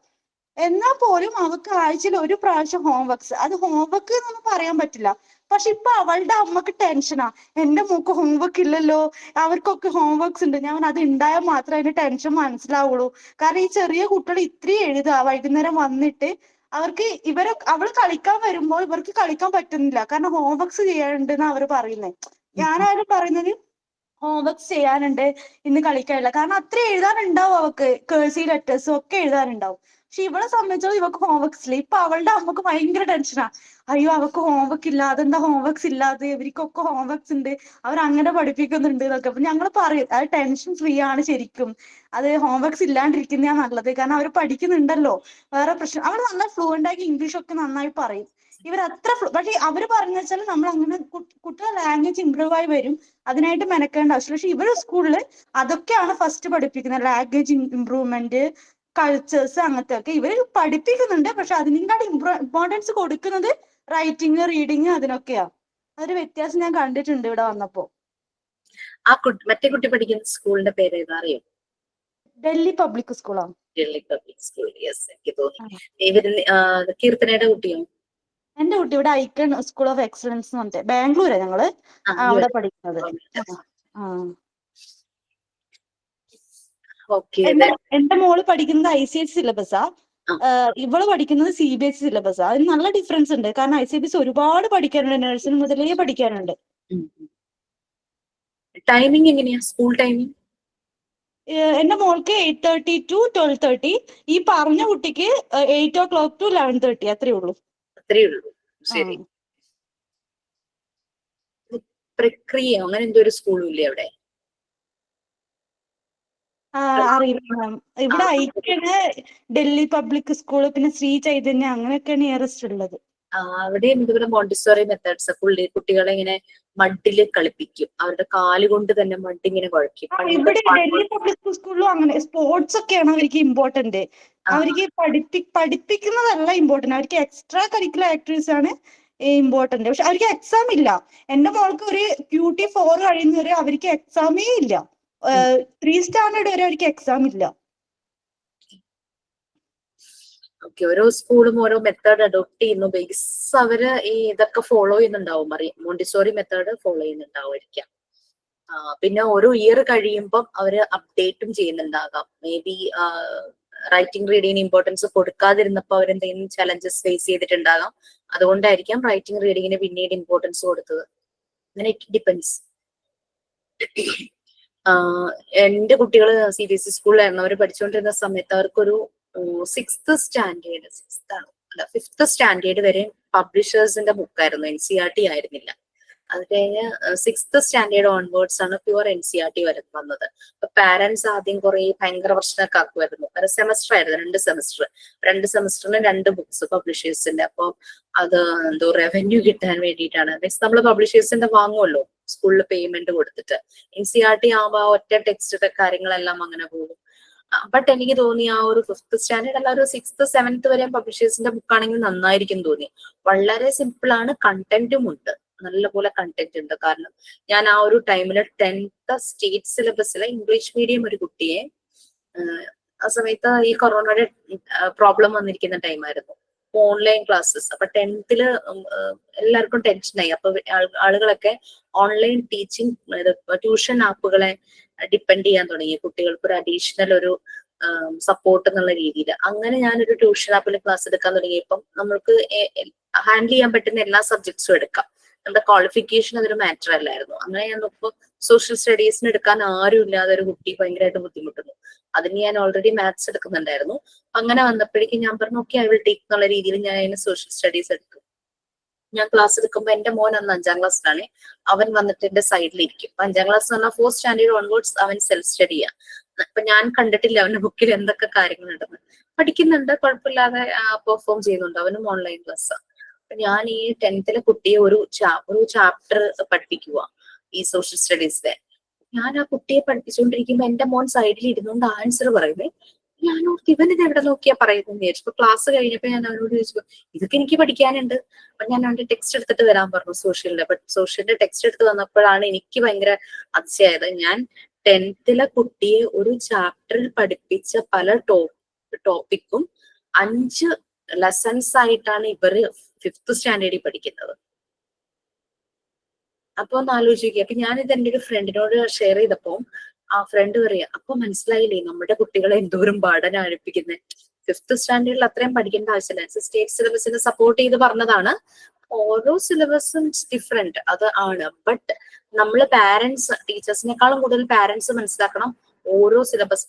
എന്നാൽ പോലും അവക്ക് ആഴ്ചയിൽ ഒരു പ്രാവശ്യം ഹോംവർക്സ്. അത് ഹോംവർക്ക് എന്നൊന്നും പറയാൻ പറ്റില്ല. പക്ഷെ ഇപ്പൊ അവളുടെ അമ്മക്ക് ടെൻഷനാ, എന്റെ മോക്ക് ഹോംവർക്ക് ഇല്ലല്ലോ, അവർക്കൊക്കെ ഹോംവർക്സ് ഉണ്ട്. ഞാൻ അത് ഉണ്ടായാൽ മാത്രമേ അതിന്റെ ടെൻഷൻ മനസ്സിലാവുള്ളൂ. കാരണം ഈ ചെറിയ കുട്ടികൾ ഇത്രയും എഴുതുക വൈകുന്നേരം വന്നിട്ട്, അവർക്ക് അവള് കളിക്കാൻ വരുമ്പോൾ ഇവർക്ക് കളിക്കാൻ പറ്റുന്നില്ല, കാരണം ഹോംവർക്സ് ചെയ്യാനുണ്ടെന്ന് അവര് പറയുന്നത്. ഞാനാരും പറയുന്നത് ഹോംവർക്സ് ചെയ്യാനുണ്ട്, ഇന്ന് കളിക്കാനില്ല. കാരണം അത്ര എഴുതാനുണ്ടാവും അവക്ക്, കേഴ്സീവ് ലെറ്റേഴ്സും ഒക്കെ എഴുതാനുണ്ടാവും. പക്ഷെ ഇവളെ സംബന്ധിച്ചോളം ഇവക്ക് ഹോംവർക്സ് ഇല്ല. ഇപ്പൊ അവളുടെ അമ്മക്ക് ഭയങ്കര ടെൻഷനാ. അയ്യോ അവക്ക് ഹോംവർക്ക് ഇല്ല, അതെന്താ ഹോംവർക്സ് ഇല്ലാതെ, ഇവർക്കൊക്കെ ഹോംവർക്സ് ഉണ്ട്, അവർ അങ്ങനെ പഠിപ്പിക്കുന്നുണ്ട് എന്നൊക്കെ. അപ്പൊ ഞങ്ങൾ പറയും അത് ടെൻഷൻ ഫ്രീ ആണ് ശരിക്കും, അത് ഹോംവർക്സ് ഇല്ലാണ്ടിരിക്കുന്നതാ നല്ലത്. കാരണം അവർ പഠിക്കുന്നുണ്ടല്ലോ, വേറെ പ്രശ്നം. അവർ നന്നായി ഫ്ലുവന്റ് ആക്കി ഇംഗ്ലീഷ് ഒക്കെ നന്നായി പറയും. ഇവർ അത്ര പക്ഷെ അവര് പറഞ്ഞു വെച്ചാൽ നമ്മൾ അങ്ങനെ കുട്ടികളുടെ ലാംഗ്വേജ് ഇമ്പ്രൂവ് ആയി വരും, അതിനായിട്ട് മെനക്കേണ്ട ആവശ്യമില്ല. പക്ഷെ ഇവരുടെ സ്കൂളിൽ അതൊക്കെയാണ് ഫസ്റ്റ് പഠിപ്പിക്കുന്നത്, ലാംഗ്വേജ് ഇമ്പ്രൂവ്മെന്റ്, കൾച്ചേഴ്സ്, അങ്ങനത്തെ ഒക്കെ ഇവര് പഠിപ്പിക്കുന്നുണ്ട്. പക്ഷെ അതിനേക്കാൾ ഇമ്പോർട്ടൻസ് കൊടുക്കുന്നത് റൈറ്റിംഗ്, റീഡിങ്, അതിനൊക്കെയാ. അതൊരു വ്യത്യാസം ഞാൻ കണ്ടിട്ടുണ്ട് ഇവിടെ വന്നപ്പോ. ആ മറ്റേ കുട്ടി പഠിക്കുന്ന സ്കൂളിന്റെ പേര് ഏതാ അറിയോ? ഡൽഹി പബ്ലിക് സ്കൂളാ. Delhi public school. യെസ്, എനിക്ക് തോന്നി. ഇവര് കീർത്തനയുടെ കുട്ടിയോ? എന്റെ കുട്ടി ഇവിടെ ഐക്കൺ സ്കൂൾ ഓഫ് എക്സലൻസ് എന്ന് പറഞ്ഞിട്ട് ബാംഗ്ലൂരാ ഞങ്ങള് അവിടെ പഠിക്കുന്നത്. എന്റെ മോള് പഠിക്കുന്നത് ICSE സിലബസാ, ഇവള് പഠിക്കുന്നത് CBSE സിലബസാ. അതിന് നല്ല ഡിഫറൻസ് ഉണ്ട്. കാരണം ICSE ഒരുപാട് പഠിക്കാനുണ്ട്, നഴ്സിംഗ് മുതലേ പഠിക്കാനുണ്ട്. ടൈമിംഗ് എങ്ങനെയാ സ്കൂൾ ടൈമിംഗ്? എന്റെ മോൾക്ക് 8:30 to 12:30. ഈ പറഞ്ഞ കുട്ടിക്ക് 8 o'clock to 11:30. അത്രേ ഉള്ളൂ. ശരി. പ്രക്രിയ അങ്ങനെ എന്തോ ഒരു സ്കൂളും ഇല്ലേ അവിടെ? അറിയില്ല മാം. ഇവിടെ ഐക്യന്, ഡൽഹി പബ്ലിക് സ്കൂള്, പിന്നെ ശ്രീ ചൈതന്യ, അങ്ങനെയൊക്കെ നിയറസ്റ്റ് ഉള്ളത്. അവിടെയും ഇതുപോലെ മോണ്ടിസോറി മെത്തേഡ്സ്. കുട്ടികളെ ഇങ്ങനെ മഡില് കളിപ്പിക്കും, അവരുടെ കാലുകൊണ്ട് തന്നെ മഡ് ഇങ്ങനെ കുഴക്കും. ഇവിടെ ഡൽഹി പബ്ലിക് സ്കൂളിലും അങ്ങനെ സ്പോർട്സ് ഒക്കെയാണ് അവർക്ക് ഇമ്പോർട്ടന്റ്. അവർക്ക് പഠിപ്പിക്കുന്നതല്ല ഇമ്പോർട്ടന്റ്, അവർക്ക് എക്സ്ട്രാ കരിക്കുലർ ആക്ടിവിറ്റീസ് ആണ് ഇമ്പോർട്ടന്റ്. പക്ഷെ അവർക്ക് എക്സാം ഇല്ല. എന്റെ മോൾക്ക് ഒരു QT4 കഴിയുന്നവരെ അവർക്ക് എക്സാമേ ഇല്ല. 3 സ്റ്റാൻഡേർഡ് വരെ അവർക്ക് എക്സാം ഇല്ല. ഓരോ സ്കൂളും ഓരോ മെത്തേഡ് അഡോപ്റ്റ് ചെയ്യുന്നു. ബേസ് അവര് ഈ ഇതൊക്കെ ഫോളോ ചെയ്യുന്നുണ്ടാവും. മോണ്ടിസോറി മെത്തേഡ് ഫോളോ ചെയ്യുന്നുണ്ടാവുമായിരിക്കാം. പിന്നെ ഓരോ ഇയർ കഴിയുമ്പം അവര് അപ്ഡേറ്റും ചെയ്യുന്നുണ്ടാകാം. മേ ബി റൈറ്റിംഗ് റീഡിങ്ങിന് ഇമ്പോർട്ടൻസ് കൊടുക്കാതിരുന്നപ്പോൾ അവരെന്തെങ്കിലും ചലഞ്ചസ് ഫേസ് ചെയ്തിട്ടുണ്ടാകാം. അതുകൊണ്ടായിരിക്കാം റൈറ്റിംഗ് റീഡിങ്ങിന് പിന്നീട് ഇമ്പോർട്ടൻസ് കൊടുത്തത്. അങ്ങനെ ഇറ്റ് ഡിപ്പെൻസ്. എന്റെ കുട്ടികൾ CBSE സ്കൂളിലായിരുന്നു. അവർ പഠിച്ചുകൊണ്ടിരുന്ന സമയത്ത് അവർക്കൊരു 5th സ്റ്റാൻഡേർഡ് വരെ പബ്ലിഷേഴ്സിന്റെ ബുക്കായിരുന്നു, NCERT ആയിരുന്നില്ല. അത് കഴിഞ്ഞ് 6th സ്റ്റാൻഡേർഡ് ഓൺവേർഡ്സ് ആണ് പ്യുവർ NCERT വന്നത്. അപ്പൊ പാരന്റ്സ് ആദ്യം ഭയങ്കര പ്രശ്നമൊക്കെ ആക്കുമായിരുന്നു. ഒരു സെമസ്റ്റർ ആയിരുന്നു, 2 സെമസ്റ്ററിന് 2 ബുക്സ് പബ്ലിഷേഴ്സിന്റെ. അപ്പൊ അത് എന്തോ റവന്യൂ കിട്ടാൻ വേണ്ടിയിട്ടാണ്. മീൻസ് നമ്മൾ പബ്ലിഷേഴ്സിന്റെ വാങ്ങുമല്ലോ സ്കൂളിൽ പേയ്മെന്റ് കൊടുത്തിട്ട്. NCERT ആവുമ്പോ ഒറ്റ ടെക്സ്റ്റ് കാര്യങ്ങളെല്ലാം അങ്ങനെ പോകും. ബട്ട് എനിക്ക് തോന്നി ആ ഒരു 5th സ്റ്റാൻഡേർഡ് അല്ല, ഒരു 6th 7th വരെ പബ്ലിഷേഴ്സിന്റെ ബുക്കാണെങ്കിൽ നന്നായിരിക്കും തോന്നി. വളരെ സിമ്പിൾ ആണ്, കണ്ടന്റും ഉണ്ട്, നല്ലപോലെ കണ്ടന്റ് ഉണ്ട്. കാരണം ഞാൻ ആ ഒരു ടൈമില് 10th സ്റ്റേറ്റ് സിലബസിലെ ഇംഗ്ലീഷ് മീഡിയം ഒരു കുട്ടിയെ, ആ സമയത്ത് ഈ കൊറോണയുടെ പ്രോബ്ലം വന്നിരിക്കുന്ന ടൈമായിരുന്നു, ഓൺലൈൻ ക്ലാസ്സസ്. അപ്പൊ 10th എല്ലാവർക്കും ടെൻഷനായി. അപ്പൊ ആളുകളൊക്കെ ഓൺലൈൻ ടീച്ചിങ് ട്യൂഷൻ ആപ്പുകളെ ഡിപ്പെൻഡ് ചെയ്യാൻ തുടങ്ങി. കുട്ടികൾക്ക് ഒരു അഡീഷണൽ ഒരു സപ്പോർട്ട് എന്നുള്ള രീതിയിൽ. അങ്ങനെ ഞാനൊരു ട്യൂഷൻ ആപ്പിൽ ക്ലാസ് എടുക്കാൻ തുടങ്ങിയപ്പം നമ്മൾക്ക് ഹാൻഡിൽ ചെയ്യാൻ പറ്റുന്ന എല്ലാ സബ്ജക്ട്സും എടുക്കാം. നമ്മുടെ ക്വാളിഫിക്കേഷൻ അതൊരു മാറ്റർ അല്ലായിരുന്നു. അങ്ങനെ ഞാൻ നോക്കുമ്പോൾ സോഷ്യൽ സ്റ്റഡീസിന് എടുക്കാൻ ആരും ഇല്ലാതെ ഒരു കുട്ടി ഭയങ്കരമായിട്ട് ബുദ്ധിമുട്ടുന്നു. അതിന് ഞാൻ ഓൾറെഡി മാത്സ് എടുക്കുന്നുണ്ടായിരുന്നു. അങ്ങനെ വന്നപ്പോഴേക്കും ഞാൻ പറഞ്ഞു ഓക്കെ ഐ വിൽ ടേക്ക് എന്നുള്ള രീതിയിൽ ഞാൻ അതിന് സോഷ്യൽ സ്റ്റഡീസ് എടുക്കും. ഞാൻ ക്ലാസ് എടുക്കുമ്പോൾ എന്റെ മോൻ അന്ന് 5ാം ക്ലാസ്സിലാണ്. അവൻ വന്നിട്ട് എന്റെ സൈഡിലിരിക്കും. 5ാം ക്ലാസ് എന്ന് പറഞ്ഞാൽ 4th സ്റ്റാൻഡേർഡ് ഓൺവേർഡ്സ് അവൻ സെൽഫ് സ്റ്റഡി ചെയ്യാം. അപ്പൊ ഞാൻ കണ്ടിട്ടില്ല അവന്റെ ബുക്കിൽ എന്തൊക്കെ കാര്യങ്ങളുണ്ടെന്ന്. പഠിക്കുന്നുണ്ട്, കുഴപ്പമില്ലാതെ പെർഫോം ചെയ്യുന്നുണ്ട്. അവനും ഓൺലൈൻ ക്ലാസ്. അപ്പൊ ഞാൻ ഈ 10th കുട്ടിയെ ഒരു ചാപ്റ്റർ പഠിപ്പിക്കുക ഈ സോഷ്യൽ സ്റ്റഡീസിലെ. ഞാൻ ആ കുട്ടിയെ പഠിപ്പിച്ചുകൊണ്ടിരിക്കുമ്പോ എന്റെ മോൻ സൈഡിൽ ഇരുന്നുകൊണ്ട് ആൻസർ പറയുന്നേ. ഞാൻ ഓർത്ത് ഇവനിത് എവിടെ നോക്കിയാ പറയുന്നത് വിചാരിച്ചു. ക്ലാസ് കഴിഞ്ഞപ്പോ ഞാൻ അവനോട് ചോദിച്ചു ഇതൊക്കെ എനിക്ക് പഠിക്കാനുണ്ട്. അപ്പൊ ഞാൻ അവന്റെ ടെക്സ്റ്റ് എടുത്തിട്ട് വരാൻ പറഞ്ഞു സോഷ്യലിന്റെ. ബട്ട് സോഷ്യലിന്റെ ടെക്സ്റ്റ് എടുത്ത് വന്നപ്പോഴാണ് എനിക്ക് ഭയങ്കര അതിശയായത്. ഞാൻ 10th കുട്ടിയെ ഒരു ചാപ്റ്ററിൽ പഠിപ്പിച്ച പല ടോപ്പിക്കും 5 ലെസൺസ് ആയിട്ടാണ് ഇവര് 5th സ്റ്റാൻഡേർഡിൽ പഠിക്കുന്നത്. അപ്പൊ ഒന്ന് ആലോചിക്കുക. അപ്പൊ ഞാനിത് എന്റെ ഒരു ഫ്രണ്ടിനോട് ഷെയർ ചെയ്തപ്പോ ആ ഫ്രണ്ട് പറയാ അപ്പൊ മനസ്സിലായില്ലേ നമ്മുടെ കുട്ടികളെ എന്തോരം പാടാൻ ആരംഭിക്കുന്നത്. 5th സ്റ്റാൻഡേർഡിൽ അത്രയും പഠിക്കേണ്ട ആവശ്യമില്ല. സ്റ്റേറ്റ് സിലബസിനെ സപ്പോർട്ട് ചെയ്ത് പറഞ്ഞതാണ്. ഓരോ സിലബസും ഡിഫറെന്റ് അത് ആണ്. ബട്ട് നമ്മള് പാരന്റ്സ്, ടീച്ചേഴ്സിനേക്കാളും കൂടുതൽ പാരന്റ്സ് മനസ്സിലാക്കണം. ഓരോ സിലബസ്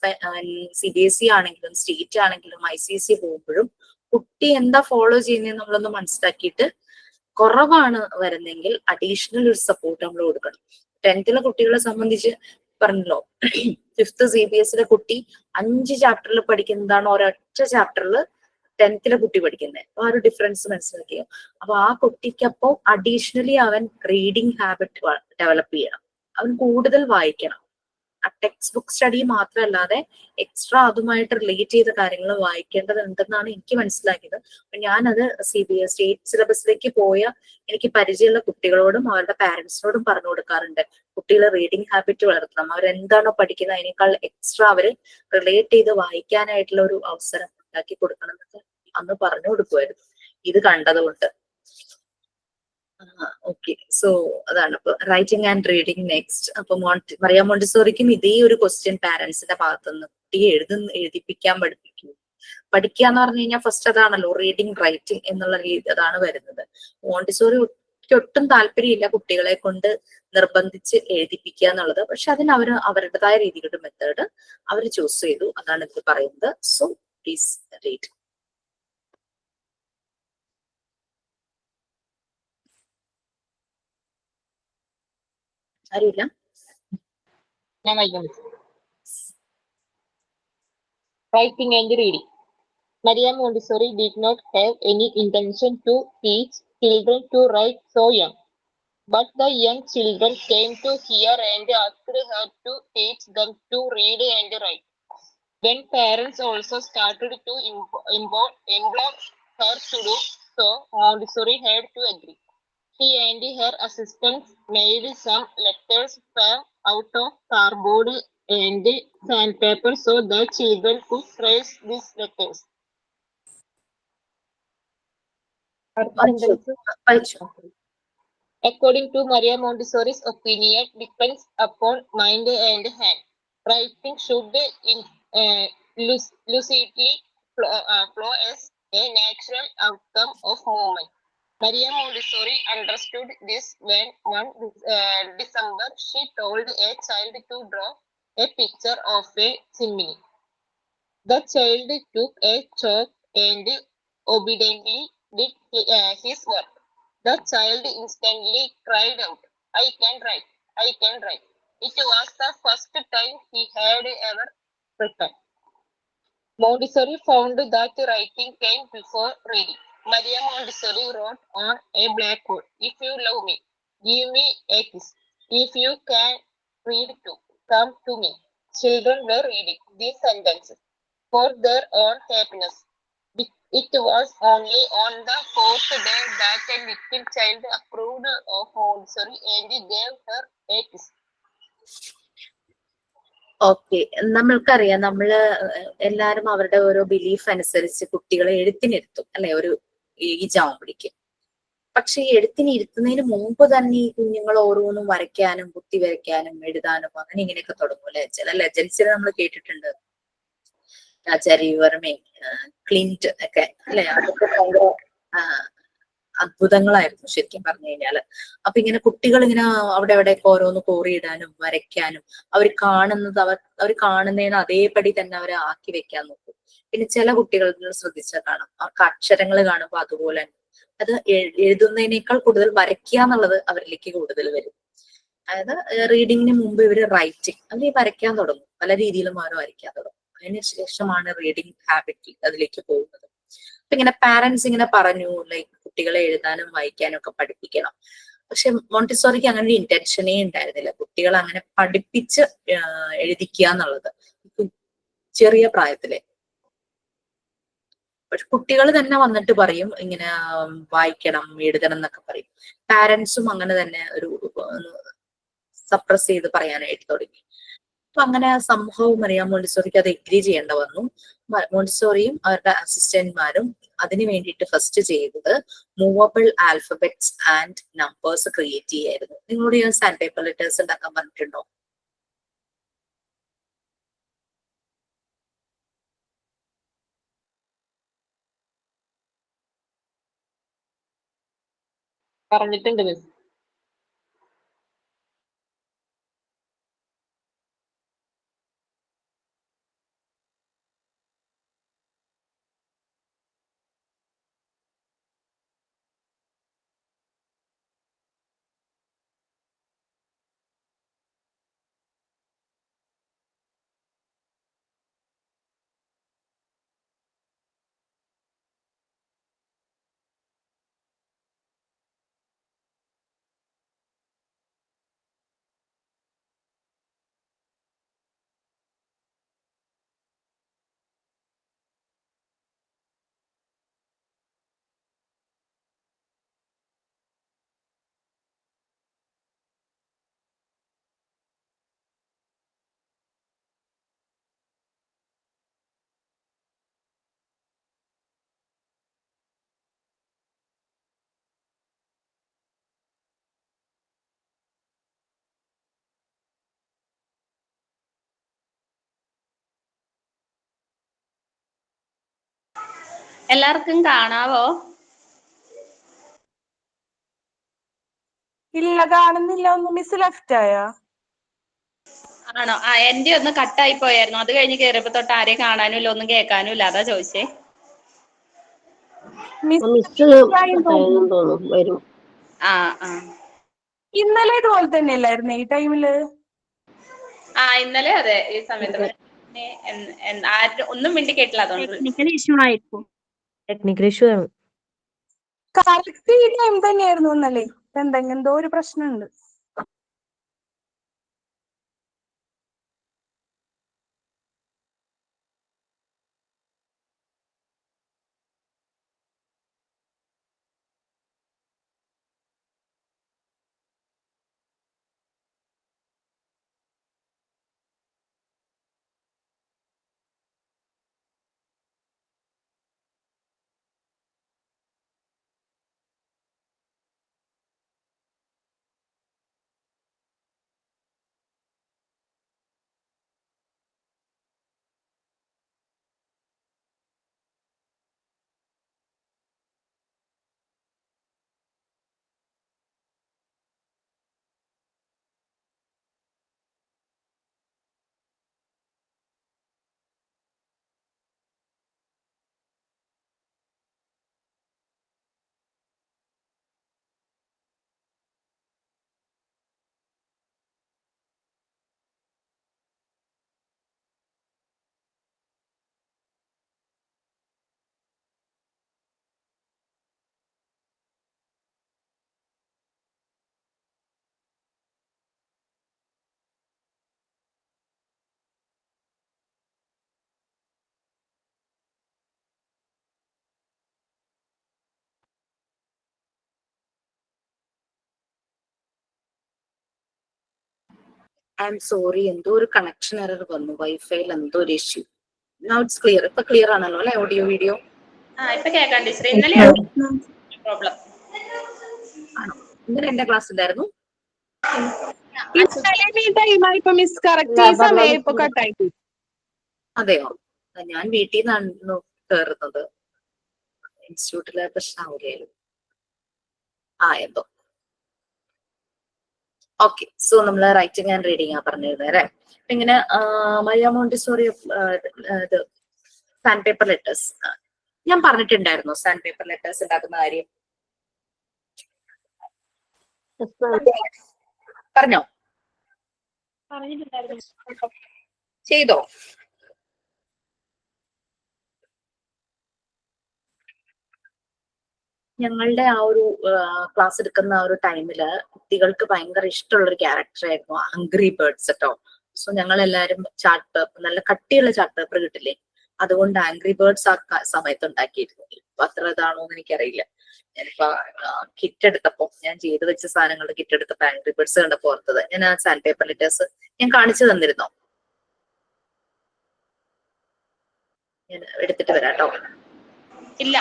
CBSE ആണെങ്കിലും സ്റ്റേറ്റ് ആണെങ്കിലും ICSE പോകുമ്പോഴും കുട്ടി എന്താ ഫോളോ ചെയ്യുന്നത് നമ്മളൊന്ന് മനസ്സിലാക്കിയിട്ട് കുറവാണ് വരുന്നെങ്കിൽ അഡീഷണൽ ഒരു സപ്പോർട്ട് നമ്മൾ കൊടുക്കണം. 10th കുട്ടികളെ സംബന്ധിച്ച് പറഞ്ഞല്ലോ 5th CBSE കുട്ടി 5 ചാപ്റ്ററിൽ പഠിക്കുന്നതാണ് ഒരൊറ്റ ചാപ്റ്ററിൽ 10th കുട്ടി പഠിക്കുന്നത്. അപ്പൊ ആ ഒരു ഡിഫറൻസ് മനസ്സിലാക്കിയോ. അപ്പൊ ആ കുട്ടിക്കപ്പോ അഡീഷണലി അവൻ റീഡിങ് ഹാബിറ്റ് ഡെവലപ്പ് ചെയ്യണം. അവൻ കൂടുതൽ വായിക്കണം. ആ ടെക്സ്റ്റ് ബുക്ക് സ്റ്റഡി മാത്രമല്ലാതെ എക്സ്ട്രാ അതുമായിട്ട് റിലേറ്റ് ചെയ്ത കാര്യങ്ങൾ വായിക്കേണ്ടതുണ്ടെന്നാണ് എനിക്ക് മനസ്സിലാക്കിയത്. അപ്പൊ ഞാനത് CBSE സ്റ്റേറ്റ് സിലബസിലേക്ക് പോയ എനിക്ക് പരിചയമുള്ള കുട്ടികളോടും അവരുടെ പാരന്റ്സിനോടും പറഞ്ഞു കൊടുക്കാറുണ്ട്. കുട്ടികളെ റീഡിങ് ഹാബിറ്റ് വളർത്തണം. അവരെന്താണോ പഠിക്കുന്നത് അതിനേക്കാൾ എക്സ്ട്രാ അവര് റിലേറ്റ് ചെയ്ത് വായിക്കാനായിട്ടുള്ള ഒരു അവസരം ഉണ്ടാക്കി കൊടുക്കണം എന്നൊക്കെ അന്ന് പറഞ്ഞു കൊടുക്കുമായിരുന്നു ഇത് കണ്ടതുകൊണ്ട്. ഓക്കെ, സോ അതാണ് ഇപ്പൊ റൈറ്റിംഗ് ആൻഡ് റീഡിങ് നെക്സ്റ്റ്. അപ്പൊ മറിയ മോണ്ടിസോറിക്കും ഇതേ ഒരു ക്വസ്റ്റ്യൻ പാരന്റ്സിന്റെ ഭാഗത്തുനിന്ന് കുട്ടിയെ എഴുതിപ്പിക്കാൻ പഠിക്കുക എന്ന് പറഞ്ഞു കഴിഞ്ഞാൽ ഫസ്റ്റ് അതാണല്ലോ റീഡിങ് റൈറ്റിംഗ് എന്നുള്ള രീതി അതാണ് വരുന്നത്. മോണ്ടിസോറി ഒട്ടും താല്പര്യമില്ല കുട്ടികളെ കൊണ്ട് നിർബന്ധിച്ച് എഴുതിപ്പിക്കുക എന്നുള്ളത്. പക്ഷെ അതിന് അവരുടേതായ രീതിയിലുള്ള മെത്തേഡ് അവർ ചൂസ് ചെയ്തു. അതാണ് ഇത് പറയുന്നത്. So please read. അറിയില്ല. Writing and reading. Maria Montessori did not have any intention to teach children to write so young, but the young children came to her and asked her to teach them to read and write. When parents also started to implore her to do so, Montessori had to agree. She and her assistants made some letters out of cardboard and sandpaper so that children could trace these letters. According to Maria Montessori's opinion, depends upon mind and hand. Writing should lucidly flow as a natural outcome of movement. Maria Montessori understood this when one December she told a child to draw a picture of a chimney. The child took a chalk and obediently did his work. The child instantly cried out, "I can write, I can write." It was the first time he had ever written. Montessori found that writing came before reading. Maria Montessori wrote on a blackboard, "If you love me, give me a kiss. If you can read too, come to me." Children were reading these sentences for their own happiness. It was only on the 4th day that a little child approved of Montessori and gave her a kiss. Okay, നമ്മൾക്കറിയാം എല്ലാരും അവരുടെ ഓരോ belief അനുസരിച്ച് കുട്ടികളെ എഴുത്തിനിരുത്തും അല്ലെ, ഒരു age ആവുമ്പോഴേക്കും. പക്ഷെ ഈ എഴുത്തിനിരുത്തുന്നതിന് മുമ്പ് തന്നെ ഈ കുഞ്ഞുങ്ങൾ ഓരോന്നും വരയ്ക്കാനും കുത്തി വരയ്ക്കാനും എഴുതാനും അങ്ങനെ ഇങ്ങനെയൊക്കെ തുടങ്ങും അല്ലെ. ചില ലെജൻസിനെ നമ്മൾ കേട്ടിട്ടുണ്ട്. ആചാര്യവർമ്മയും ക്ലിന്റ് ഒക്കെ അല്ലെ, അതൊക്കെ ഭയങ്കര അത്ഭുതങ്ങളായിരുന്നു ശരിക്കും പറഞ്ഞു കഴിഞ്ഞാല്. അപ്പൊ ഇങ്ങനെ കുട്ടികൾ ഇങ്ങനെ അവിടെ എവിടെയൊക്കെ ഓരോന്ന് കോറിയിടാനും വരയ്ക്കാനും അവർ കാണുന്നത് അവർ കാണുന്നതിന് അതേപടി തന്നെ അവർ ആക്കി വെക്കാൻ നോക്കും. പിന്നെ ചില കുട്ടികൾ ശ്രദ്ധിച്ചാൽ കാണാം, അവർക്ക് അക്ഷരങ്ങൾ കാണുമ്പോൾ അതുപോലെ അത് എഴുതുന്നതിനേക്കാൾ കൂടുതൽ വരയ്ക്കുക എന്നുള്ളത് അവരിലേക്ക് കൂടുതൽ വരും. അതായത് റീഡിങ്ങിന് മുമ്പ് ഇവര് റൈറ്റിംഗ് അവർ വരയ്ക്കാൻ തുടങ്ങും, പല രീതിയിലും അവർ വരയ്ക്കാൻ തുടങ്ങും. അതിന് ശേഷമാണ് റീഡിങ് ഹാബിറ്റ് അതിലേക്ക് പോകുന്നത്. അപ്പൊ ഇങ്ങനെ പാരന്റ്സ് ഇങ്ങനെ പറഞ്ഞു ലൈക്ക് കുട്ടികളെ എഴുതാനും വായിക്കാനും ഒക്കെ പഠിപ്പിക്കണം. പക്ഷെ മോണ്ടിസോറിക്ക് അങ്ങനെ ഒരു ഇന്റൻഷനേ ഉണ്ടായിരുന്നില്ല കുട്ടികളെ അങ്ങനെ പഠിപ്പിച്ച് എഴുതിക്കുക എന്നുള്ളത് ചെറിയ പ്രായത്തിലെ. പക്ഷെ കുട്ടികൾ തന്നെ വന്നിട്ട് പറയും ഇങ്ങനെ വായിക്കണം എഴുതണം എന്നൊക്കെ പറയും. പാരന്റ്സും അങ്ങനെ തന്നെ ഒരു സപ്രസ് ചെയ്ത് പറയാനായിട്ട് തുടങ്ങി. അപ്പൊ അങ്ങനെ സംഭവം മറിയാം മോണ്ടിസോറിക്ക് അത് എഗ്രി ചെയ്യേണ്ട വന്നു. മോണ്ടിസോറിയും അവരുടെ അസിസ്റ്റന്റ്മാരും അതിനു വേണ്ടിയിട്ട് ഫസ്റ്റ് ചെയ്തത് movable alphabets and numbers create ചെയ്യായിരുന്നു. നിങ്ങളോട് ഞാൻ സാൻഡ് പേപ്പർ ലെറ്റേഴ്സ് ഉണ്ടാക്കാൻ പറഞ്ഞിട്ടുണ്ടോ? പറഞ്ഞിട്ടുണ്ട് മിസ്. എല്ലാവർക്കും കാണാവോ? ഇല്ല, കാണുന്നില്ല. ഒന്ന് മിസ് ലെഫ്റ്റ് ആയാ? ആണോ? എന്റെ ഒന്ന് കട്ടായി പോയായിരുന്നു. അത് കഴിഞ്ഞ് കയറിയപ്പോ തൊട്ട് ആരെയും കാണാനും ഇല്ല, ഒന്നും കേൾക്കാനും ഇല്ല. അതാ ചോദിച്ചേ. മിസ് തോന്നുന്നു വരും. ഇന്നലെ ഇതുപോലെ തന്നെ അല്ലായിരുന്നു ഈ ടൈമില്? ഇന്നലെ അതെ ഈ സമയത്ത് ഒന്നും മിണ്ടി കേട്ടില്ല. അതുകൊണ്ട് ടെക്നിക്കൽ ഇഷ്യൂ ആയിരിക്കും. ടെക്നിക്കൽ ഇഷ്യൂ ആണ്. കറക്റ്റ് ഈ ടൈം തന്നെയായിരുന്നു ഇന്നലെ. എന്തെങ്കിലും എന്തോ ഒരു പ്രശ്നമുണ്ട്. ഐ എം സോറി, എന്തോ ഒരു കണക്ഷൻ എറർ വന്നു, വൈഫൈയിൽ എന്തോ ഒരു ഇഷ്യൂ. Now it's clear. ഇപ്പൊ ക്ലിയർ ആണല്ലോ അല്ലെ ഓഡിയോ വീഡിയോ? ഇപ്പൊ കേൾക്കാൻ ടീച്ചർ. ഇന്നലെ പ്രോബ്ലം ആണോ? ഇന്നലെ എന്റെ ക്ലാസ് ഉണ്ടായിരുന്നു. ഇന്നലെ ഈ ടൈമായി ഇപ്പൊ മിസ് കറക്റ്റ് ഈ സമയം ഇപ്പൊ കട്ടായി. അതെയോ? ഞാൻ വീട്ടിൽ നിന്നാണ് കയറുന്നത്. ഇൻസ്റ്റിറ്റ്യൂട്ടിലെ പ്രശ്നമാവില്ലായിരുന്നു. എന്തോ. ഓക്കെ, സോ നമ്മള് റൈറ്റിംഗ് ആൻഡ് റീഡിംഗ് ആ പറഞ്ഞിരുന്നത് അല്ലെ. ഇങ്ങനെ മരിയ മോണ്ടിസോറി ഇത് സാൻഡ് പേപ്പർ ലെറ്റേഴ്സ് ഞാൻ പറഞ്ഞിട്ടുണ്ടായിരുന്നു. സാൻഡ് പേപ്പർ ലെറ്റേഴ്സ് ഉണ്ടാക്കുന്ന കാര്യം Yes, ma'am. പറഞ്ഞോ? ചെയ്തോ? ഞങ്ങളുടെ ആ ഒരു ക്ലാസ് എടുക്കുന്ന ആ ഒരു ടൈമില് കുട്ടികൾക്ക് ഭയങ്കര ഇഷ്ടമുള്ള ഒരു ക്യാരക്ടർ ആയിരുന്നു ആംഗ്രി ബേർഡ്സ് കേട്ടോ. സോ ഞങ്ങൾ എല്ലാവരും ചാർട്ട് പേപ്പർ, നല്ല കട്ടിയുള്ള ചാർട്ട് പേപ്പർ കിട്ടില്ലേ, അതുകൊണ്ട് ആംഗ്രി ബേർഡ്സ് ആ സമയത്ത് ഉണ്ടാക്കിയിരുന്നു. ഇപ്പൊ അത്ര ഇതാണോ എന്ന് എനിക്കറിയില്ല. ഞാനിപ്പോ കിറ്റ് എടുത്തപ്പോ, ഞാൻ ചെയ്ത് വെച്ച സാധനങ്ങളുടെ കിറ്റ് എടുത്തപ്പോ ആംഗ്രി ബേർഡ്സ് കണ്ടപ്പോ ഓർത്തത്. ഞാൻ ആ സാൻഡ് പേപ്പർ ലെറ്റേഴ്സ് ഞാൻ കാണിച്ചു തന്നിരുന്നോ? ഞാൻ എടുത്തിട്ട് വരാം കേട്ടോ. ഇല്ല.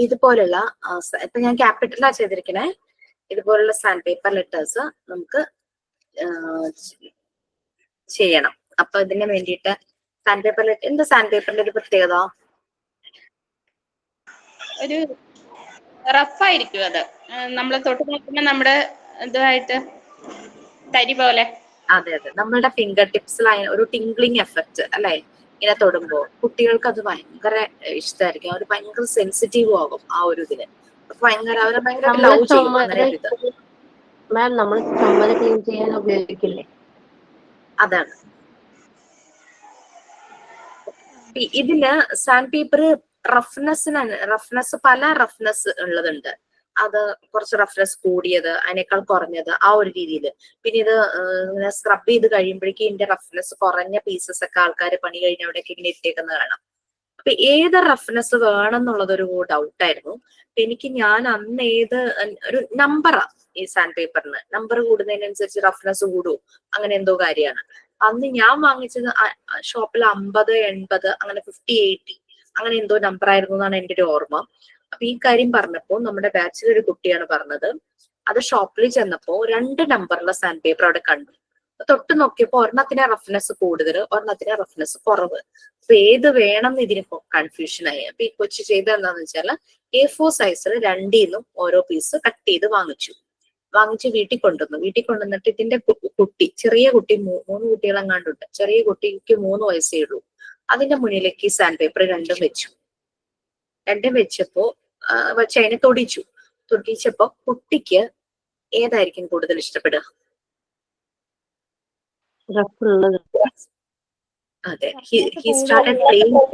ഇതുപോലുള്ള ഇപ്പൊ ഞാൻ ക്യാപിറ്റലാ ചെയ്തിരിക്കണേ. ഇതുപോലുള്ള സാൻഡ് പേപ്പർ ലെറ്റേഴ്സ് നമുക്ക് ചെയ്യണം. അപ്പൊ ഇതിന് വേണ്ടിയിട്ട് സാൻഡ് പേപ്പർ ലെറ്റർ, എന്താ സാൻഡ് പേപ്പറിന്റെ ഒരു പ്രത്യേകത? ഒരു റഫായിരിക്കും അത്. നമ്മൾ തൊട്ട് നോക്കുമ്പോ നമ്മുടെ ഇതുമായിട്ട് തരി പോലെ. അതെ അതെ, നമ്മളുടെ ഫിംഗർ ടിപ്സിൽ ഒരു ടിംഗ്ലിംഗ് എഫക്റ്റ് അല്ലെ, ഇങ്ങനെ തൊടുമ്പോ കുട്ടികൾക്ക് അത് ഭയങ്കര ഇഷ്ടമായിരിക്കും. അവർ ഭയങ്കര സെൻസിറ്റീവ് ആകും ആ ഒരു ഇതിന്. ഭയങ്കര അവരെ ഭയങ്കര ലവ് ചെയ്യും അങ്ങനെ ഒരു ഇത്. മാം, നമ്മൾ ചുമര് ക്ലീൻ ചെയ്യാൻ ഉപയോഗിക്കില്ലേ? അതാണ്. ഇതില് സാൻഡ് പേപ്പർ റഫ്നെസ് പല റഫ്നെസ് ഉള്ളതുണ്ട്. അത് കുറച്ച് റഫ്നെസ് കൂടിയത്, അതിനേക്കാൾ കുറഞ്ഞത്, ആ ഒരു രീതിയിൽ. പിന്നെ ഇത് ഇങ്ങനെ സ്ക്രബ് ചെയ്ത് കഴിയുമ്പോഴേക്കും ഇതിന്റെ റഫ്നെസ് കുറഞ്ഞ പീസസ് ഒക്കെ ആൾക്കാർ പണി കഴിഞ്ഞ അവിടേക്ക് ഇങ്ങനെ ഇട്ടേക്കുന്നത് കാണാം. അപ്പൊ ഏത് റഫ്നെസ് വേണം എന്നുള്ളതൊരു ഡൗട്ടായിരുന്നു. ഞാൻ അന്ന് ഒരു നമ്പറാ ഈ സാൻഡ് പേപ്പറിന്, നമ്പർ കൂടുന്നതിനനുസരിച്ച് റഫ്നെസ് കൂടും, അങ്ങനെ എന്തോ കാര്യമാണ്. അന്ന് ഞാൻ വാങ്ങിച്ചത് ഷോപ്പിൽ 50, 80, അങ്ങനെ 50, 80 അങ്ങനെ എന്തോ നമ്പർ ആയിരുന്നു എന്നാണ് എൻ്റെ ഒരു ഓർമ്മ. അപ്പൊ ഈ കാര്യം പറഞ്ഞപ്പോ നമ്മുടെ ബാച്ചിലൊരു കുട്ടിയാണ് പറഞ്ഞത്, അത് ഷോപ്പിൽ ചെന്നപ്പോ 2 നമ്പറുള്ള സാൻഡ് പേപ്പർ അവിടെ കണ്ടു. തൊട്ട് നോക്കിയപ്പോ ഒരെണ്ണത്തിന് റഫ്നെസ് കൂടുതൽ, ഒരെണ്ണത്തിന് റഫ്നെസ് കുറവ്. അപ്പൊ ഏത് വേണം എന്ന് ഇതിനിപ്പോ കൺഫ്യൂഷനായി. അപ്പൊ ഈ കൊച്ചു ചെയ്ത് എന്താന്ന് വെച്ചാൽ A4 സൈസിൽ 2 ഓരോ പീസ് കട്ട് ചെയ്ത് വാങ്ങിച്ച് വീട്ടിൽ കൊണ്ടുവന്നിട്ട് ഇതിന്റെ കുട്ടി, ചെറിയ കുട്ടി, 3 കുട്ടികളെങ്ങാണ്ടുണ്ട്, ചെറിയ കുട്ടിക്ക് 3 വയസ്സേ ഉള്ളൂ. അതിന്റെ മുന്നിലേക്ക് ഈ സാൻഡ് പേപ്പർ രണ്ടും വെച്ചപ്പോ അതിനെ തൊടിച്ചപ്പോ കുട്ടിക്ക് ഏതായിരിക്കും കൂടുതൽ ഇഷ്ടപ്പെടുക? അതെ, ഹി സ്റ്റാർട്ടഡ് പ്ലേയിങ്.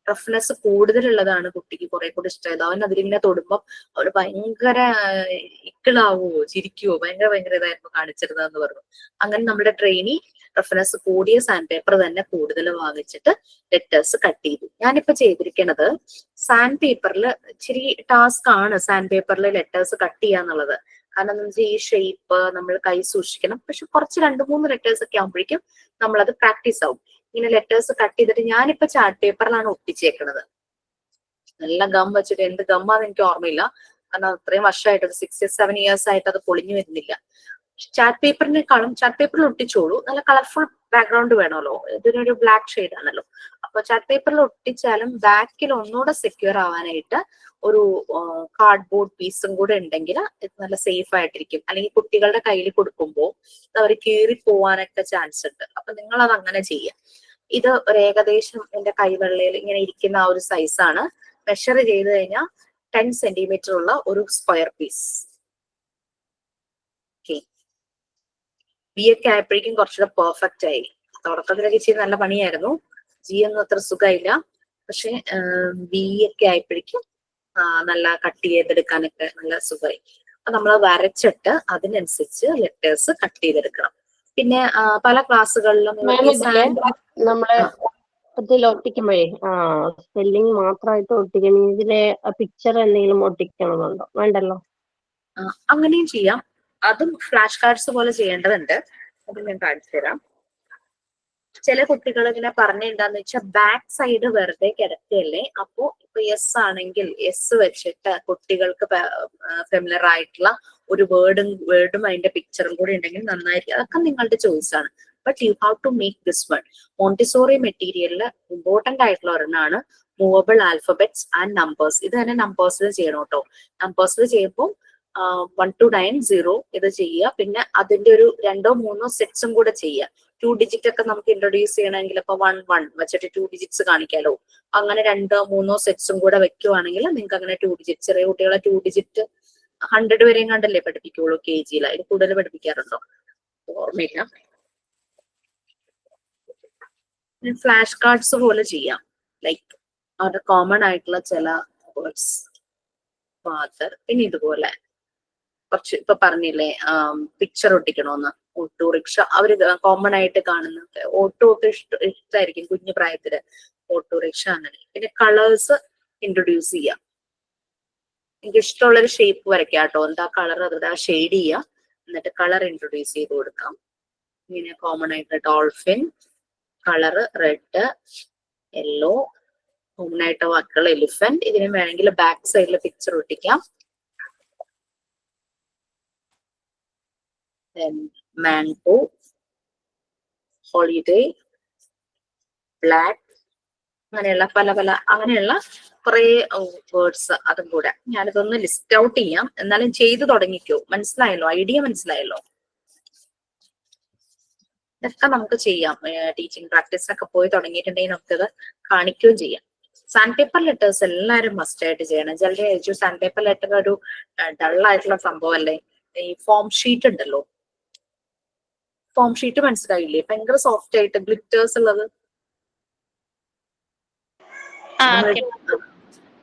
റഫ്നെസ് കൂടുതലുള്ളതാണ് കുട്ടിക്ക് കുറെ കൂടി ഇഷ്ടമായത്. അവൻ അതിലിങ്ങനെ തൊടുമ്പോ അവന് ഭയങ്കര ഇക്കിളാവോ ചിരിക്കുവോ ഭയങ്കര ഇതായിരുന്നു കാണിച്ചിരുന്നതെന്ന് പറഞ്ഞു. അങ്ങനെ നമ്മുടെ ട്രെയിനി റഫ്നെസ് കൂടിയ സാൻഡ് പേപ്പർ തന്നെ കൂടുതൽ വാങ്ങിച്ചിട്ട് ലെറ്റേഴ്സ് കട്ട് ചെയ്തു. ഞാനിപ്പോ ചെയ്തിരിക്കണത് സാൻഡ് പേപ്പറിൽ ഇച്ചിരി ടാസ്ക് ആണ് സാൻഡ് പേപ്പറിൽ ലെറ്റേഴ്സ് കട്ട് ചെയ്യാന്നുള്ളത്. കാരണം എന്താ വെച്ചാൽ ഈ ഷേപ്പ് നമ്മൾ കൈ സൂക്ഷിക്കണം. പക്ഷെ കുറച്ച് 2-3 ലെറ്റേഴ്സ് ഒക്കെ ആകുമ്പോഴേക്കും നമ്മളത് പ്രാക്ടീസ് ആവും. ഇങ്ങനെ ലെറ്റേഴ്സ് കട്ട് ചെയ്തിട്ട് ഞാനിപ്പോ ചാർട്ട് പേപ്പറിലാണ് ഒട്ടിച്ചേക്കണത്. നല്ല ഗം വെച്ചിട്ട്, എന്ത് ഗമ്മാന്ന് എനിക്ക് ഓർമ്മയില്ല, കാരണം അത്രയും വർഷമായിട്ട്, 6-7 ഇയേഴ്സ് ആയിട്ട് അത് പൊളിഞ്ഞു വരുന്നില്ല. ചാർട്ട് പേപ്പറിൽ ഒട്ടിച്ചോളൂ. നല്ല കളർഫുൾ ബാക്ക്ഗ്രൗണ്ട് വേണമല്ലോ, ഇതിനൊരു ബ്ലാക്ക് ഷെയ്ഡ് ആണല്ലോ. അപ്പൊ ചാർട്ട് പേപ്പറിൽ ഒട്ടിച്ചാലും ബാക്കിൽ ഒന്നുകൂടെ സെക്യൂർ ആവാനായിട്ട് ഒരു കാർഡ്ബോർഡ് പീസും കൂടെ ഉണ്ടെങ്കിൽ ഇത് നല്ല സേഫ് ആയിട്ടിരിക്കും. അല്ലെങ്കിൽ കുട്ടികളുടെ കയ്യിൽ കൊടുക്കുമ്പോൾ അവർ കീറി പോവാനൊക്കെ ചാൻസ് ഉണ്ട്. അപ്പൊ നിങ്ങൾ അത് അങ്ങനെ ചെയ്യാം. ഇത് ഒരു ഏകദേശം എന്റെ കൈവെള്ളയിൽ ഇങ്ങനെ ഇരിക്കുന്ന ആ ഒരു സൈസാണ്. മെഷർ ചെയ്ത് കഴിഞ്ഞാൽ 10 സെന്റിമീറ്റർ ഉള്ള ഒരു സ്ക്വയർ പീസ്. ബി ഒക്കെ ആയപ്പോഴേക്കും കുറച്ചുകൂടെ പെർഫെക്റ്റ് ആയി. തുടക്കത്തിലൊക്കെ ഇച്ചിരി നല്ല പണിയായിരുന്നു. ജി ഒന്നും അത്ര സുഖമായില്ല. പക്ഷെ ബി ഒക്കെ ആയപ്പോഴേക്കും നല്ല കട്ട് ചെയ്തെടുക്കാനൊക്കെ നല്ല സുഖമായി. അപ്പൊ നമ്മൾ വരച്ചിട്ട് അതിനനുസരിച്ച് ലെറ്റേഴ്സ് കട്ട് ചെയ്തെടുക്കണം. പിന്നെ പല ക്ലാസ്സുകളിലും നമ്മള് ഇതിൽ ഒട്ടിക്കുമ്പോഴേ സ്പെല്ലിംഗ് മാത്രമായിട്ട് ഒട്ടിക്കണം. ഇതിലെ പിക്ചർ എന്തെങ്കിലും ഒട്ടിക്കണമെന്നുണ്ടോ? വേണ്ടല്ലോ. അങ്ങനെയും ചെയ്യാം. അതും ഫ്ലാഷ് കാർഡ്സ് പോലെ ചെയ്യേണ്ടതുണ്ട്. അത് ഞാൻ കാണിച്ചു തരാം. ചില കുട്ടികൾ ഇങ്ങനെ പറഞ്ഞെന്താന്ന് വെച്ചാൽ ബാക്ക് സൈഡ് വെറുതെ കിടക്കുകയല്ലേ, അപ്പോ ഇപ്പൊ എസ് ആണെങ്കിൽ എസ് വെച്ചിട്ട് കുട്ടികൾക്ക് ഫെമിലർ ആയിട്ടുള്ള ഒരു വേർഡും അതിന്റെ പിക്ചറും കൂടി ഉണ്ടെങ്കിൽ നന്നായിരിക്കും. അതൊക്കെ നിങ്ങളുടെ ചോയ്സ് ആണ്. But you have to make this one. Montessori മെറ്റീരിയലിൽ ഇമ്പോർട്ടന്റ് ആയിട്ടുള്ള ഒരെണ്ണമാണ് മൂവബിൾ ആൽഫബറ്റ്സ് ആൻഡ് നമ്പേഴ്സ്. ഇത് തന്നെ നമ്പേഴ്സിൽ ചെയ്യണം കേട്ടോ. നമ്പേഴ്സിൽ ചെയ്യുമ്പോൾ 1 to 9 0 ഇത് ചെയ്യുക. പിന്നെ അതിന്റെ ഒരു 2 or 3 സെറ്റ്സും കൂടെ ചെയ്യുക. 2 ഡിജിറ്റ് ഒക്കെ നമുക്ക് ഇൻട്രൊഡ്യൂസ് ചെയ്യണമെങ്കിൽ ഇപ്പൊ 1 1 വെച്ചിട്ട് 2 ഡിജിറ്റ്സ് കാണിക്കാലോ. അങ്ങനെ 2 or 3 സെറ്റ്സും കൂടെ വെക്കുവാണെങ്കിൽ നിങ്ങൾക്ക് അങ്ങനെ 2 ഡിജിറ്റ്, ചെറിയ കുട്ടികളെ 2 ഡിജിറ്റ് 100 വരെയും കണ്ടല്ലേ പഠിപ്പിക്കുള്ളൂ KG-യിൽ. അതിൽ കൂടുതൽ പഠിപ്പിക്കാറുണ്ടോ ഓർമ്മയില്ല. ഫ്ലാഷ് കാർഡ്സ് പോലെ ചെയ്യാം. ലൈക്ക് അവരുടെ കോമൺ ആയിട്ടുള്ള ചില വേർഡ്സ്, ഫാദർ. പിന്നെ ഇതുപോലെ കുറച്ച് ഇപ്പൊ പറഞ്ഞില്ലേ പിക്ചർ ഒട്ടിക്കണോന്ന്, ഓട്ടോറിക്ഷ. അവര് കോമൺ ആയിട്ട് കാണുന്നത് ഓട്ടോ ഒക്കെ ഇഷ്ടമായിരിക്കും കുഞ്ഞു പ്രായത്തില്, ഓട്ടോറിക്ഷ അങ്ങനെ. പിന്നെ കളേഴ്സ് ഇൻട്രൊഡ്യൂസ് ചെയ്യാം. എനിക്ക് ഇഷ്ടമുള്ളൊരു ഷേപ്പ് വരയ്ക്കാം കേട്ടോ. എന്താ കളർ അത് ഷെയ്ഡ് ചെയ്യാം, എന്നിട്ട് കളർ ഇൻട്രൊഡ്യൂസ് ചെയ്ത് കൊടുക്കാം. ഇങ്ങനെ കോമൺ ആയിട്ട് dolphin, colour red, yellow, common ആയിട്ട് വാക്കുകൾ എലിഫന്റ്. ഇതിന് വേണമെങ്കിൽ ബാക്ക് സൈഡിൽ പിക്ചർ ഒട്ടിക്കാം. മാംഗോ, ഹോളിഡേ, ബ്ലാക്ക്, അങ്ങനെയുള്ള പല അങ്ങനെയുള്ള കുറെ വേർഡ്സ്. അതും കൂടെ ഞാനിതൊന്ന് ലിസ്റ്റ് ഔട്ട് ചെയ്യാം. എന്നാലും ചെയ്തു തുടങ്ങിക്കോ. മനസ്സിലായല്ലോ? ഐഡിയ മനസ്സിലായല്ലോ? ഇതൊക്കെ നമുക്ക് ചെയ്യാം. ടീച്ചിങ് പ്രാക്ടീസിനൊക്കെ പോയി തുടങ്ങിയിട്ടുണ്ടെങ്കിൽ നമുക്കത് കാണിക്കുകയും ചെയ്യാം. സാൻഡ് പേപ്പർ ലെറ്റേഴ്സ് എല്ലാവരും മസ്റ്റ് ആയിട്ട് ചെയ്യണം. ചിലരെ ചോദിച്ചു സാൻഡ് പേപ്പർ ലെറ്റർ ഒരു ഡള്ളായിട്ടുള്ള സംഭവം അല്ലേ. ഈ ഫോം ഷീറ്റ് ഉണ്ടല്ലോ, ഫോം ഷീറ്റ് മനസ്സിലായില്ലേ? ഭയങ്കര സോഫ്റ്റ് ആയിട്ട് ഗ്ലിറ്റേഴ്സ് ഉള്ളത്.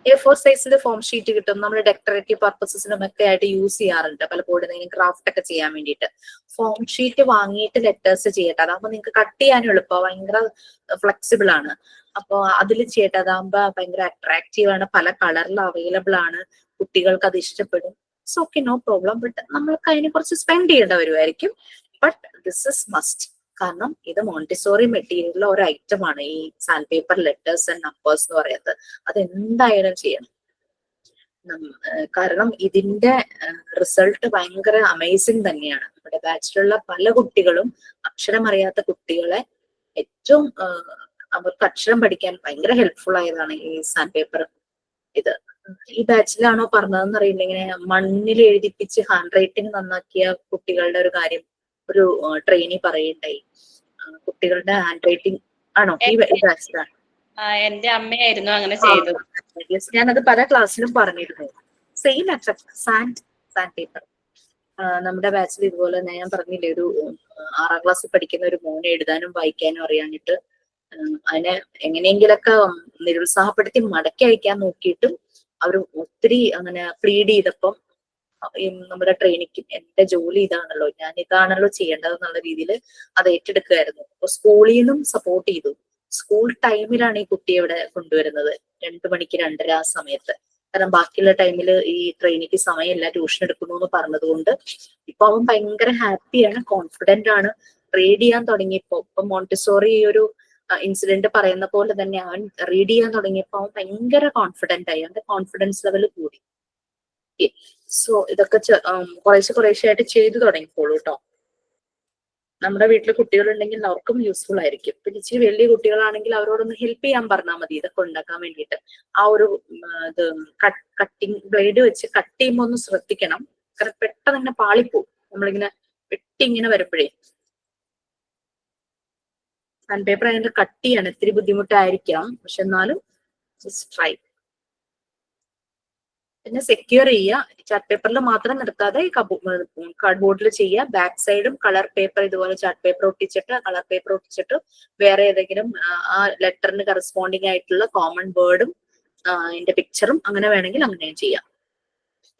A4 സൈസിൽ ഫോം ഷീറ്റ് കിട്ടും. നമ്മൾ ഡെക്കറേറ്റീവ് പർപ്പസസിനും ഒക്കെ ആയിട്ട് യൂസ് ചെയ്യാറുണ്ട് പലപ്പോഴും, ക്രാഫ്റ്റ് ഒക്കെ ചെയ്യാൻ വേണ്ടിയിട്ട്. ഫോം ഷീറ്റ് വാങ്ങിയിട്ട് ലെറ്റേഴ്സ് ചെയ്യട്ടെ. അതാകുമ്പോൾ നിങ്ങൾക്ക് കട്ട് ചെയ്യാനും എളുപ്പം, ഭയങ്കര ഫ്ലെക്സിബിൾ ആണ്. അപ്പൊ അതിൽ ചെയ്യട്ടെ. അതാകുമ്പോ ഭയങ്കര അട്രാക്റ്റീവ് ആണ്, പല കളറിൽ അവൈലബിൾ ആണ്, കുട്ടികൾക്ക് അത് ഇഷ്ടപ്പെടും. It's okay, no problem. But നമ്മൾക്ക് അതിനെ കുറച്ച് സ്പെൻഡ് ചെയ്യേണ്ട വരുമായിരിക്കും. But this is must. കാരണം ഇത് മോണ്ടിസോറി മെറ്റീരിയലിലെ ഒരു ഐറ്റം ആണ് ഈ sand paper letters and numbers എന്ന് പറയുന്നത്. അത് എന്തായാലും ചെയ്യണം. കാരണം ഇതിന്റെ റിസൾട്ട് ഭയങ്കര അമേസിങ് തന്നെയാണ്. നമ്മുടെ ബാച്ചിലുള്ള പല കുട്ടികളും, അക്ഷരം അറിയാത്ത കുട്ടികളെ ഏറ്റവും അവർക്ക് അക്ഷരം പഠിക്കാൻ ഭയങ്കര ഹെൽപ്ഫുൾ ആയതാണ് ഈ സാൻഡ് പേപ്പർ. ഇത് ഈ ബാച്ചിലാണോ പറഞ്ഞതെന്ന് അറിയില്ല. ഇങ്ങനെ മണ്ണിൽ എഴുതിപ്പിച്ച് ഹാൻഡ് റൈറ്റിംഗ് നന്നാക്കിയ കുട്ടികളുടെ ഒരു കാര്യം ഒരു ട്രെയിനി പറയുണ്ടായി. കുട്ടികളുടെ ഹാൻഡ് റൈറ്റിംഗ് ആണോ ഈ ബാച്ചിലാണ്? എന്റെ അമ്മയായിരുന്നു അങ്ങനെ ചെയ്തത്. ഞാനത് പല ക്ലാസ്സിലും പറഞ്ഞിരുന്നു. Same effect sand paper. നമ്മുടെ ബാച്ചിൽ ഇതുപോലെ ഞാൻ പറഞ്ഞില്ലേ, ഒരു 6ാം ക്ലാസ്സിൽ പഠിക്കുന്ന ഒരു മോനെ എഴുതാനും വായിക്കാനും അറിയാഞ്ഞിട്ട് അതിനെ എങ്ങനെയെങ്കിലൊക്കെ നിരുത്സാഹപ്പെടുത്തി മടക്കി അയക്കാൻ നോക്കിയിട്ടും അവർ ഒത്തിരി അങ്ങനെ പ്ലീഡ് ചെയ്തപ്പം നമ്മുടെ ട്രെയിനിക്ക് എന്റെ ജോലി ഇതാണല്ലോ, ഞാൻ ഇതാണല്ലോ ചെയ്യേണ്ടത് എന്നുള്ള രീതിയിൽ അത് ഏറ്റെടുക്കുകയായിരുന്നു. അപ്പൊ സ്കൂളിൽ നിന്നും സപ്പോർട്ട് ചെയ്തു. സ്കൂൾ ടൈമിലാണ് ഈ കുട്ടിയെ ഇവിടെ കൊണ്ടുവരുന്നത്, 2 മണിക്ക് 2:30 ആ സമയത്ത്. കാരണം ബാക്കിയുള്ള ടൈമിൽ ഈ ട്രെയിനിക്ക് സമയമില്ല, ട്യൂഷൻ എടുക്കുന്നു എന്ന് പറഞ്ഞതുകൊണ്ട് ഇപ്പൊ അവൻ ഭയങ്കര ഹാപ്പിയാണ്, കോൺഫിഡന്റ് ആണ്. റീഡ് ചെയ്യാൻ തുടങ്ങിയപ്പോ, ഇപ്പൊ മോണ്ടിസോറി ഈ ഒരു ഇൻസിഡന്റ് പറയുന്ന പോലെ തന്നെ അവൻ റീഡ് ചെയ്യാൻ തുടങ്ങിയപ്പോ അവൻ ഭയങ്കര കോൺഫിഡന്റ് ആയി, അവന്റെ കോൺഫിഡൻസ് ലെവൽ കൂടി. സോ ഇതൊക്കെ കുറേശ്ശെ ആയിട്ട് ചെയ്തു തുടങ്ങിക്കോളൂ കേട്ടോ. നമ്മുടെ വീട്ടിൽ കുട്ടികളുണ്ടെങ്കിൽ അവർക്കും യൂസ്ഫുൾ ആയിരിക്കും. പിന്നെ ഇച്ചിരി വലിയ കുട്ടികളാണെങ്കിൽ അവരോടൊന്ന് ഹെൽപ്പ് ചെയ്യാൻ പറഞ്ഞാൽ മതി ഇതൊക്കെ ഉണ്ടാക്കാൻ വേണ്ടിയിട്ട്. ആ ഒരു ഇത് കട്ടിങ് ബ്ലേഡ് വെച്ച് കട്ട് ചെയ്യുമ്പോൾ ഒന്ന് ശ്രദ്ധിക്കണം. കാരണം പെട്ടെന്ന് ഇങ്ങനെ പാളിപ്പോവും നമ്മളിങ്ങനെ വെട്ടി ഇങ്ങനെ വരുമ്പോഴേ. സാൻഡ് പേപ്പർ അതിന്റെ കട്ടിയാണ്, ഇത്തിരി ബുദ്ധിമുട്ടായിരിക്കാം, പക്ഷെ എന്നാലും ജസ്റ്റ് ട്രൈ. പിന്നെ സെക്യൂർ ചെയ്യുക, ചാർട്ട് പേപ്പറിൽ മാത്രം നിർത്താതെ കാർഡ്ബോർഡിൽ ചെയ്യുക. ബാക്ക് സൈഡും കളർ പേപ്പർ ഇതുപോലെ ചാർട്ട് പേപ്പർ ഒട്ടിച്ചിട്ട് കളർ പേപ്പർ ഒട്ടിച്ചിട്ട് വേറെ ഏതെങ്കിലും ആ ലെറ്ററിന് കറസ്പോണ്ടിങ് ആയിട്ടുള്ള കോമൺ വേർഡും അതിന്റെ പിക്ചറും അങ്ങനെ വേണമെങ്കിൽ അങ്ങനെയും ചെയ്യാം.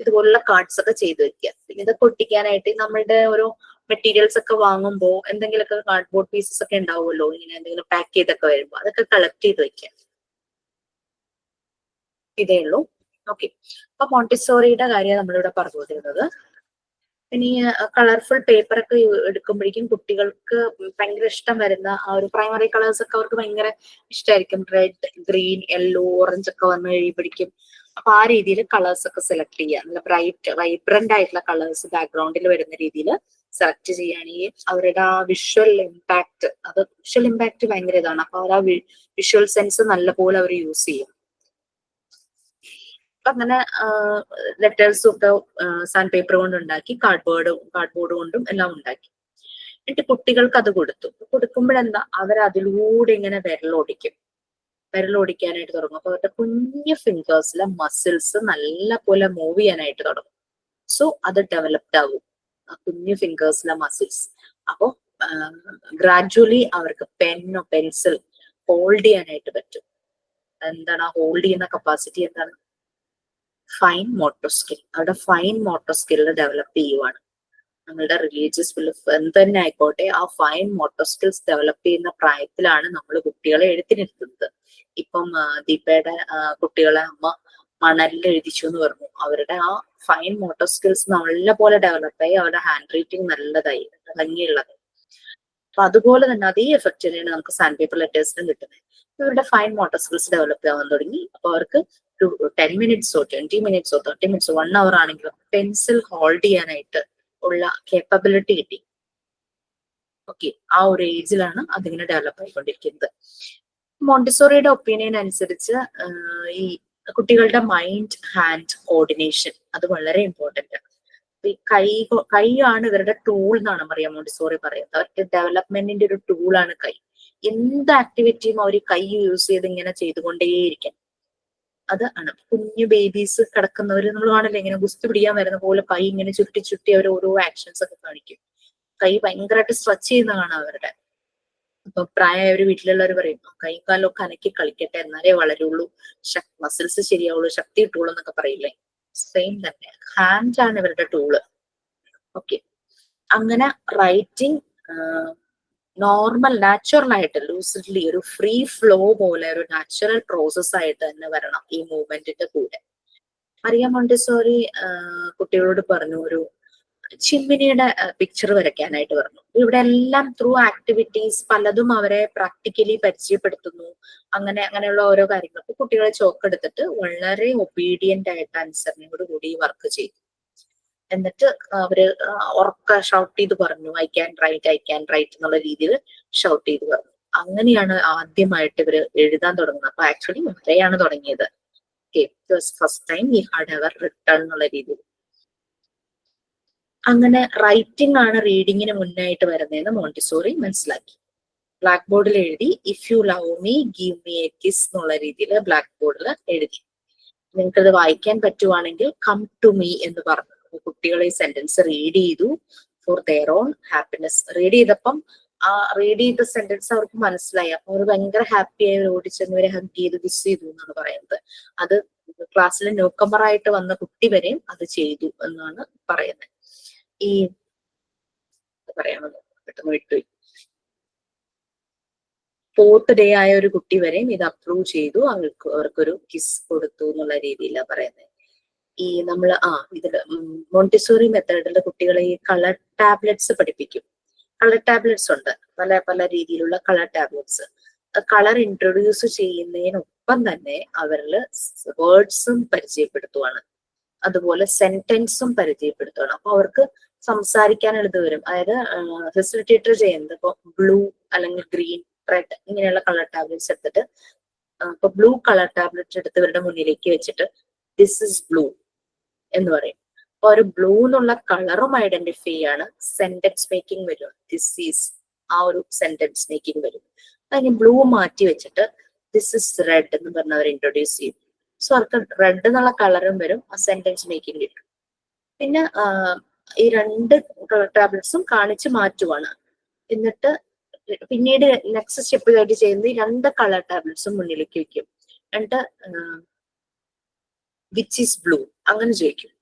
ഇതുപോലുള്ള കാർഡ്സ് ഒക്കെ ചെയ്ത് വെക്കുക. പിന്നെ ഇതൊക്കെ ഒട്ടിക്കാനായിട്ട് നമ്മളുടെ ഓരോ മെറ്റീരിയൽസ് ഒക്കെ വാങ്ങുമ്പോൾ എന്തെങ്കിലുമൊക്കെ കാർഡ്ബോർഡ് പീസസ് ഒക്കെ ഉണ്ടാവുമല്ലോ, ഇങ്ങനെ എന്തെങ്കിലും പാക്ക് ചെയ്തൊക്കെ വരുമ്പോൾ അതൊക്കെ കളക്ട് ചെയ്ത് വെക്കുക. ഇതേ ഉള്ളൂ. ഓക്കെ, അപ്പൊ മോണ്ടിസോറിയുടെ കാര്യം നമ്മളിവിടെ പറഞ്ഞുകൊണ്ടിരുന്നത്. ഇനി കളർഫുൾ പേപ്പർ ഒക്കെ എടുക്കുമ്പോഴേക്കും കുട്ടികൾക്ക് ഭയങ്കര ഇഷ്ടം വരുന്ന ആ ഒരു പ്രൈമറി കളേഴ്സ് ഒക്കെ അവർക്ക് ഭയങ്കര ഇഷ്ടമായിരിക്കും. റെഡ്, ഗ്രീൻ, യെല്ലോ, ഓറഞ്ച് ഒക്കെ വന്നു കഴിയുമ്പോഴേക്കും അപ്പൊ ആ രീതിയിൽ കളേഴ്സ് ഒക്കെ സെലക്ട് ചെയ്യുക. നല്ല വൈബ്രന്റ് ആയിട്ടുള്ള കളേഴ്സ് ബാക്ക്ഗ്രൗണ്ടിൽ വരുന്ന രീതിയിൽ സെലക്ട് ചെയ്യുകയാണെങ്കിൽ അവരുടെ ആ വിഷ്വൽ ഇമ്പാക്ട് ഭയങ്കര ഇതാണ്. അപ്പൊ അവർ ആ വിഷ്വൽ സെൻസ് നല്ലപോലെ അവർ യൂസ് ചെയ്യും. അങ്ങനെ ലെറ്റേഴ്സും ഒക്കെ സാൻഡ് പേപ്പർ കൊണ്ട് ഉണ്ടാക്കി, കാർഡ്ബോർഡ് കൊണ്ടും എല്ലാം ഉണ്ടാക്കി. എന്നിട്ട് കുട്ടികൾക്ക് അത് കൊടുക്കുമ്പോഴെന്താ അവർ അതിലൂടെ ഇങ്ങനെ വിരലോടിക്കാനായിട്ട് തുടങ്ങും. അപ്പൊ അവരുടെ കുഞ്ഞു ഫിംഗേഴ്സിലെ മസിൽസ് നല്ല പോലെ മൂവ് ചെയ്യാനായിട്ട് തുടങ്ങും. സോ അത് ഡെവലപ്ഡ് ആവും, ആ കുഞ്ഞു ഫിംഗേഴ്സിലെ മസിൽസ്. അപ്പോ ഗ്രാജുവലി അവർക്ക് പെന്നോ പെൻസിൽ ഹോൾഡ് ചെയ്യാനായിട്ട് പറ്റും. എന്താണ് ആ ഹോൾഡ് ചെയ്യുന്ന കപ്പാസിറ്റി? എന്താണ്? Fine motor skill. അവരുടെ ഫൈൻ മോട്ടോർ സ്കില്ല് ഡെവലപ്പ് ചെയ്യുവാണ്. നമ്മളുടെ റിലീജിയസ് എന്ത് തന്നെ ആയിക്കോട്ടെ, ആ ഫൈൻ മോട്ടോർ സ്കിൽസ് ഡെവലപ്പ് ചെയ്യുന്ന പ്രായത്തിലാണ് നമ്മൾ കുട്ടികളെ എഴുത്തിനിരുത്തുന്നത്. ഇപ്പം ദീപയുടെ കുട്ടികളെ അമ്മ മണലിൽ എഴുതിച്ചു എന്ന് പറഞ്ഞു. അവരുടെ ആ ഫൈൻ മോട്ടോർ സ്കിൽസ് നല്ല പോലെ ഡെവലപ്പായി, അവരുടെ ഹാൻഡ് റൈറ്റിംഗ് നല്ലതായി, ഭംഗിയുള്ളത്. അപ്പൊ അതുപോലെ തന്നെ അതേ എഫക്ട് തന്നെയാണ് നമുക്ക് സാൻഡ് പേപ്പർ ലെറ്റേഴ്സിനും കിട്ടുന്നത്. ഇവരുടെ ഫൈൻ മോട്ടോർ സ്കിൽസ് ഡെവലപ്പ് ആവാൻ തുടങ്ങി. അപ്പൊ അവർക്ക് ഒരു 10 മിനിറ്റ്സോ 20 മിനിറ്റ്സോ 30 മിനിറ്റ്സോ 1 അവർ ആണെങ്കിലും പെൻസിൽ ഹോൾഡ് ചെയ്യാനായിട്ട് ഉള്ള കേപ്പബിലിറ്റി കിട്ടി. ഓക്കെ, ആ ഒരു ഏജിലാണ് അതിങ്ങനെ ഡെവലപ്പ് ആയിക്കൊണ്ടിരിക്കുന്നത്. മോണ്ടിസോറിയുടെ ഒപ്പീനിയൻ അനുസരിച്ച് ഈ കുട്ടികളുടെ മൈൻഡ് ഹാൻഡ് കോർഡിനേഷൻ അത് വളരെ ഇമ്പോർട്ടന്റ് ആണ്. ഈ കൈയാണ് ഇവരുടെ ടൂൾ എന്നാണ് മറിയം മോണ്ടിസോറി പറയുന്നത്. അവർക്ക് ഡെവലപ്മെന്റിന്റെ ഒരു ടൂളാണ് കൈ. എന്ത് ആക്ടിവിറ്റിയും അവർ കൈ യൂസ് ചെയ്ത് ഇങ്ങനെ ചെയ്തുകൊണ്ടേയിരിക്കും. അത് ആണ് കുഞ്ഞു ബേബീസ് കിടക്കുന്നവര് നമ്മൾ കാണില്ലേ, ഇങ്ങനെ ഗുസ്തി പിടിക്കാൻ വരുന്ന പോലെ കൈ ഇങ്ങനെ ചുറ്റി അവർ ഓരോ ആക്ഷൻസ് ഒക്കെ കാണിക്കും. കൈ ഭയങ്കരമായിട്ട് സ്ട്രെച്ച് ചെയ്യുന്ന കാണാം അവരുടെ. ഇപ്പൊ പ്രായമായ ഒരു വീട്ടിലുള്ളവർ പറയും കൈ കാലൊക്കെ അനക്കി കളിക്കട്ടെ എന്നാലേ വളരുള്ളൂ, മസിൽസ് ശരിയാവുള്ളൂ, ശക്തി കിട്ടുള്ളൂ എന്നൊക്കെ പറയില്ലേ. സെയിം തന്നെ ഹാൻഡ് ആണ് ഇവരുടെ ടൂള്. ഓക്കെ, അങ്ങനെ റൈറ്റിംഗ് നോർമൽ നാച്ചുറൽ ആയിട്ട് ലൂസിഡ്ലി ഒരു ഫ്രീ ഫ്ലോ പോലെ ഒരു നാച്ചുറൽ പ്രോസസ് ആയിട്ട് തന്നെ വരണം ഈ മൂവ്മെന്റിന്റെ കൂടെ. മറിയം മോണ്ടിസോറി കുട്ടികളോട് പറഞ്ഞു ഒരു ചിമ്മിനിയുടെ പിക്ചർ വരയ്ക്കാനായിട്ട് പറഞ്ഞു. ഇവിടെ എല്ലാം ത്രൂ ആക്ടിവിറ്റീസ് പലതും അവരെ പ്രാക്ടിക്കലി പരിചയപ്പെടുത്തുന്നു. അങ്ങനെയുള്ള ഓരോ കാര്യങ്ങൾക്ക് കുട്ടികളെ ചോക്കെടുത്തിട്ട് വളരെ ഒബീഡിയന്റ് ആയിട്ട് അനുസരണയോട് കൂടി വർക്ക് ചെയ്തു. എന്നിട്ട് അവര് ഉറക്ക ഷൗട്ട് ചെയ്ത് പറഞ്ഞു ഐ ക്യാൻ റൈറ്റ് എന്നുള്ള രീതിയിൽ ഷൗട്ട് ചെയ്ത് പറഞ്ഞു. അങ്ങനെയാണ് ആദ്യമായിട്ട് ഇവര് എഴുതാൻ തുടങ്ങുന്നത്. അപ്പൊ ആക്ച്വലി വരെയാണ് തുടങ്ങിയത്. ഫസ്റ്റ് ടൈം ഈ ഹാഡ് എവർ റിട്ടേൺ എന്നുള്ള രീതിയിൽ. അങ്ങനെ റൈറ്റിംഗ് ആണ് റീഡിങ്ങിന് മുന്നായിട്ട് വരുന്നതെന്ന് മോണ്ടിസോറി മനസ്സിലാക്കി. ബ്ലാക്ക് ബോർഡിൽ എഴുതി if you love me give me A kiss എന്നുള്ള രീതിയിൽ ബ്ലാക്ക് ബോർഡിൽ എഴുതി. നിങ്ങൾക്കത് വായിക്കാൻ പറ്റുവാണെങ്കിൽ കം ടു മീ എന്ന് പറഞ്ഞു. കുട്ടികൾ ഈ സെന്റൻസ് റീഡ് ചെയ്തു for their own happiness. Read ചെയ്തപ്പം ആ റീഡ് ചെയ്ത സെന്റൻസ് അവർക്ക് മനസ്സിലായി. അപ്പൊ അവർ ഭയങ്കര ഹാപ്പിയായി ഓടിച്ചെന്നവരെ ഹഗ് ചെയ്ത് കിസ് ചെയ്തു എന്നാണ് പറയുന്നത്. അത് ക്ലാസ്സിൽ ന്യൂക്കമറായിട്ട് വന്ന കുട്ടി വരെയും അത് ചെയ്തു എന്നാണ് പറയുന്നത്. ഈ പറയാമല്ലോ പെട്ടെന്ന് വിട്ടു. 4th ഡേ ആയ ഒരു കുട്ടി വരെയും ഇത് അപ്രൂവ് ചെയ്തു, അവർക്കൊരു കിസ് കൊടുത്തു എന്നുള്ള രീതിയിലാണ് പറയുന്നത്. ഈ നമ്മൾ ഇതില് മോണ്ടിസോറി മെത്തേഡിലെ കുട്ടികളെ ഈ കളർ ടാബ്ലറ്റ്സ് പഠിപ്പിക്കും. കളർ ടാബ്ലറ്റ്സ് ഉണ്ട്, പല രീതിയിലുള്ള കളർ ടാബ്ലറ്റ്സ്. കളർ ഇൻട്രൊഡ്യൂസ് ചെയ്യുന്നതിനൊപ്പം തന്നെ അവരിൽ വേർഡ്സും പരിചയപ്പെടുത്തുവാണ്, അതുപോലെ സെന്റൻസും പരിചയപ്പെടുത്തുവാണ്. അപ്പൊ അവർക്ക് സംസാരിക്കാൻ എളുപ്പം വരും. അതായത് ഫെസിലിറ്റേറ്റർ ചെയ്യുന്നത് ഇപ്പൊ ബ്ലൂ അല്ലെങ്കിൽ ഗ്രീൻ, റെഡ് ഇങ്ങനെയുള്ള കളർ ടാബ്ലറ്റ്സ് എടുത്തിട്ട് ഇപ്പൊ ബ്ലൂ കളർ ടാബ്ലറ്റ് എടുത്ത് ഇവരുടെ മുന്നിലേക്ക് വെച്ചിട്ട് ദിസ് ഇസ് ബ്ലൂ എന്ന് പറയും. അപ്പൊ ഒരു ബ്ലൂ എന്നുള്ള കളറും ഐഡന്റിഫൈ ചെയ്യാണ്. സെന്റൻസ് മേക്കിംഗ് വരും, ദിസ് ഈസ് ആ ഒരു സെന്റൻസ് മേക്കിംഗ് വരും. അതിന് ബ്ലൂ മാറ്റി വെച്ചിട്ട് ദിസ് ഇസ് റെഡ് എന്ന് പറഞ്ഞ് അവർ ഇൻട്രൊഡ്യൂസ് ചെയ്യും. സോ അവർക്ക് റെഡ് എന്നുള്ള കളറും വരും, ആ സെന്റൻസ് മേക്കിംഗ് കിട്ടും. പിന്നെ ഈ 2 കളർ ടാബ്ലറ്റ്സും കാണിച്ച് മാറ്റുവാണ്. എന്നിട്ട് പിന്നീട് നെക്സ്റ്റ് സ്റ്റെപ്പ് ആയിട്ട് ചെയ്യുന്നത് ഈ 2 കളർ ടാബ്ലറ്റ്സും മുന്നിലേക്ക് വെക്കും. എന്നിട്ട് വിച്ച് ഈസ് ബ്ലൂ അങ്ങനെ ചോദിക്കും.